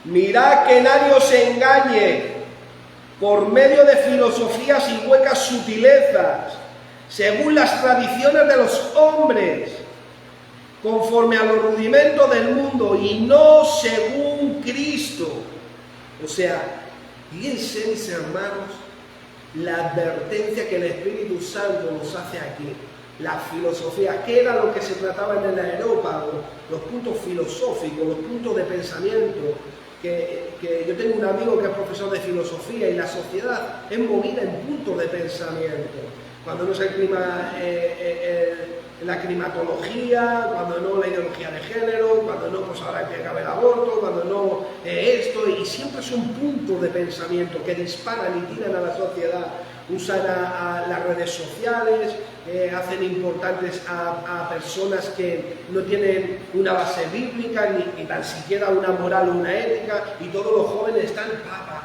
Mirad que nadie os engañe por medio de filosofías y huecas sutilezas, según las tradiciones de los hombres, conforme a los rudimentos del mundo y no según Cristo. O sea, fíjense, mis hermanos, la advertencia que el Espíritu Santo nos hace aquí. La filosofía, ¿qué era lo que se trataba en el aerópago? Los puntos filosóficos, los puntos de pensamiento. Que yo tengo un amigo que es profesor de filosofía y la sociedad es movida en puntos de pensamiento. Cuando no se clima la climatología, cuando no la ideología de género, cuando no, pues ahora que acabe el aborto, cuando no esto, y siempre son puntos de pensamiento que disparan y tiran a la sociedad. Usan a las redes sociales, hacen importantes a personas que no tienen una base bíblica, ni tan siquiera una moral o una ética, y todos los jóvenes están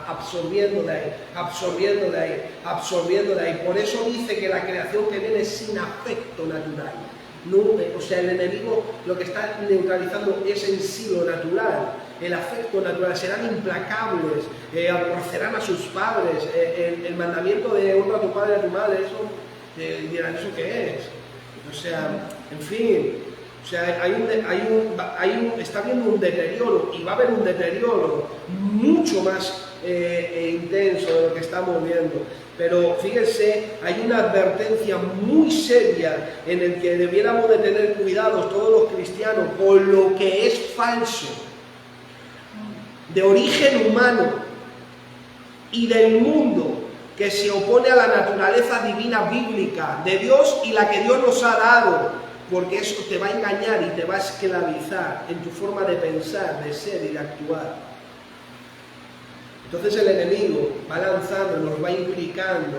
absorbiendo de ahí, absorbiendo de ahí, absorbiendo de ahí. Por eso dice que la creación que viene es sin afecto natural. No, o sea, el enemigo lo que está neutralizando es en sí lo natural, el afecto natural. Serán implacables, aborrecerán a sus padres, el mandamiento de honra a tu padre y a tu madre, eso dirán, ¿eso qué es? O sea, en fin, o sea, está habiendo un deterioro, y va a haber un deterioro mucho más intenso de lo que estamos viendo. Pero fíjense, hay una advertencia muy seria en el que debiéramos de tener cuidado todos los cristianos con lo que es falso, de origen humano y del mundo, que se opone a la naturaleza divina bíblica de Dios y la que Dios nos ha dado, porque eso te va a engañar y te va a esclavizar en tu forma de pensar, de ser y de actuar. Entonces el enemigo va lanzando, nos va implicando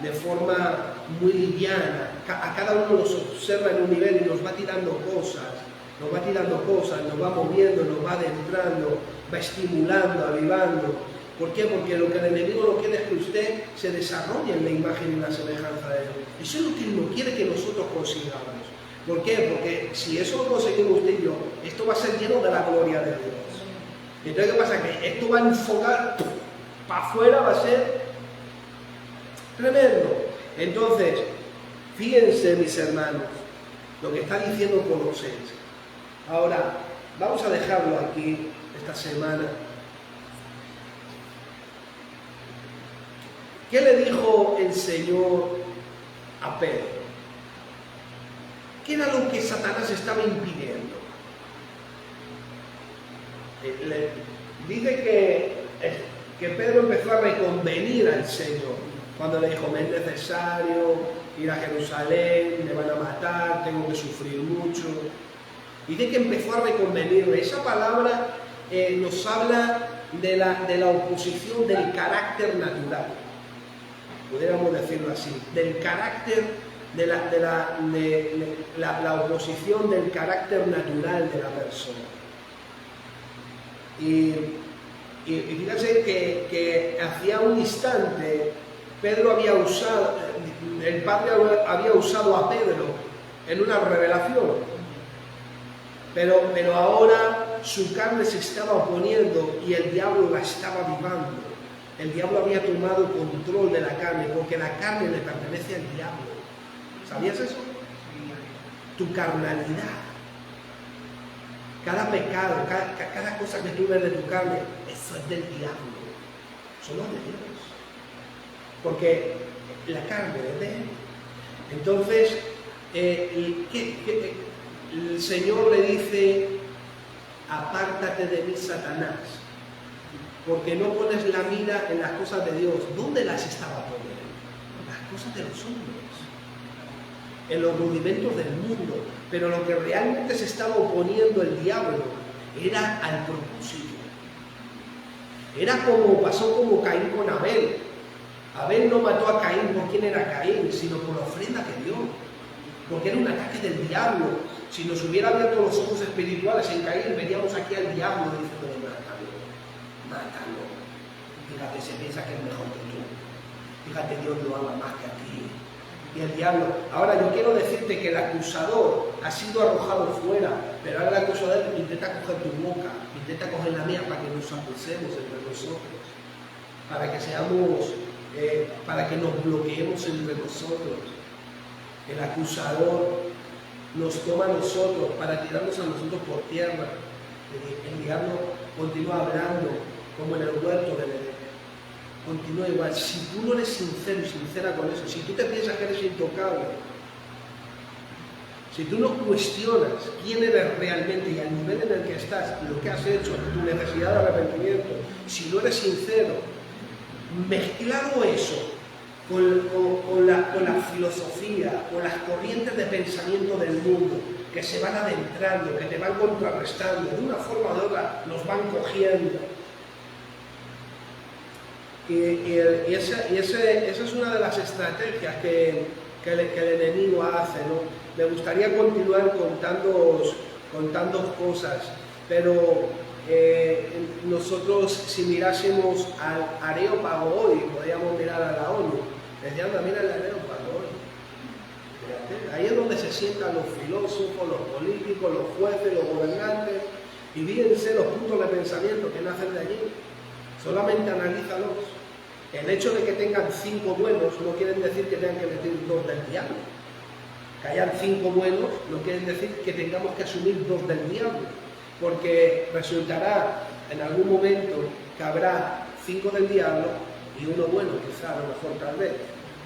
de forma muy liviana. A cada uno nos observa en un nivel y nos va tirando cosas, nos va moviendo, nos va adentrando, va estimulando, avivando. ¿Por qué? Porque lo que el enemigo no quiere es que usted se desarrolle en la imagen y la semejanza de Dios. Eso es lo que él no quiere que nosotros consigamos. ¿Por qué? Porque si eso lo conseguimos usted y yo, esto va a ser lleno de la gloria de Dios. Entonces, ¿qué pasa? Que esto va a enfocar para afuera, va a ser tremendo. Entonces, fíjense, mis hermanos, lo que está diciendo Colosenses. Ahora, vamos a dejarlo aquí esta semana. ¿Qué le dijo el Señor a Pedro? ¿Qué era lo que Satanás estaba impidiendo? Le dice que Pedro empezó a reconvenir al Señor cuando le dijo, me es necesario ir a Jerusalén, me van a matar, tengo que sufrir mucho. Dice que empezó a reconvenirle. Esa palabra nos habla de la oposición del carácter natural, pudiéramos decirlo así, del carácter, de la oposición del carácter natural de la persona. Y fíjense que hacía un instante Pedro había usado, el Padre había usado a Pedro en una revelación, pero ahora su carne se estaba oponiendo y el diablo la estaba avivando. El diablo había tomado control de la carne, porque la carne le pertenece al diablo. ¿Sabías eso? Tu carnalidad, cada pecado, cada cosa que tú ves de tu carne, eso es del diablo, eso no es de Dios, porque la carne es de él. Entonces, el Señor le dice: apártate de mí, Satanás, porque no pones la mira en las cosas de Dios. ¿Dónde las estaba poniendo? En las cosas de los hombres, en los rudimentos del mundo. Pero lo que realmente se estaba oponiendo el diablo era al propósito. Era como pasó como Caín con Abel. Abel no mató a Caín por quién era Caín, sino por la ofrenda que dio, porque era un ataque del diablo. Si nos hubiera abierto los ojos espirituales en Caín, veríamos aquí al diablo diciendo: mátalo. Fíjate, se piensa que es mejor que tú. Fíjate, Dios lo ama más que a ti. Y el diablo. Ahora yo quiero decirte que el acusador ha sido arrojado fuera, pero ahora el acusador intenta coger tu boca, intenta coger la mía, para que nos acusemos entre nosotros, para que seamos, para que nos bloqueemos entre nosotros. El acusador nos toma a nosotros para tirarnos a nosotros por tierra. El diablo continúa hablando como en el huerto del Edén. Continúa igual. Si tú no eres sincero y sincera con eso, si tú te piensas que eres intocable, si tú no cuestionas quién eres realmente y al nivel en el que estás, lo que has hecho, tu necesidad de arrepentimiento, si no eres sincero, mezclado eso con la filosofía, con las corrientes de pensamiento del mundo que se van adentrando, que te van contrarrestando, de una forma o de otra nos van cogiendo. Y esa es una de las estrategias que el enemigo hace, ¿no? Me gustaría continuar contando cosas, pero nosotros, si mirásemos al Areópago hoy, podríamos mirar a la ONU, decían: mira el Areópago hoy. Ahí es donde se sientan los filósofos, los políticos, los jueces, los gobernantes, y fíjense los puntos de pensamiento que nacen de allí. Solamente analízalos. El hecho de que tengan 5 buenos no quiere decir que tengan que meter 2 del diablo. Que hayan 5 buenos no quiere decir que tengamos que asumir 2 del diablo, porque resultará en algún momento que habrá 5 del diablo y 1 bueno, quizá, a lo mejor, tal vez,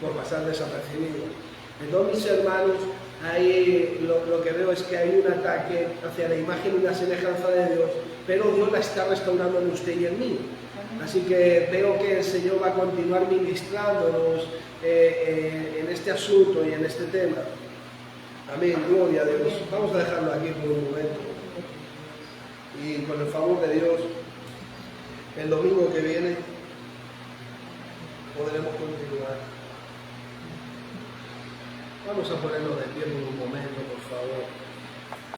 por pasar desapercibido. Entonces, mis hermanos, ahí lo que veo es que hay un ataque hacia la imagen y la semejanza de Dios, pero Dios la está restaurando en usted y en mí. Así que veo que el Señor va a continuar ministrándonos en este asunto y en este tema. Amén, gloria a Dios. Vamos a dejarlo aquí por un momento. Y con el favor de Dios, el domingo que viene podremos continuar. Vamos a ponernos de pie por un momento, por favor.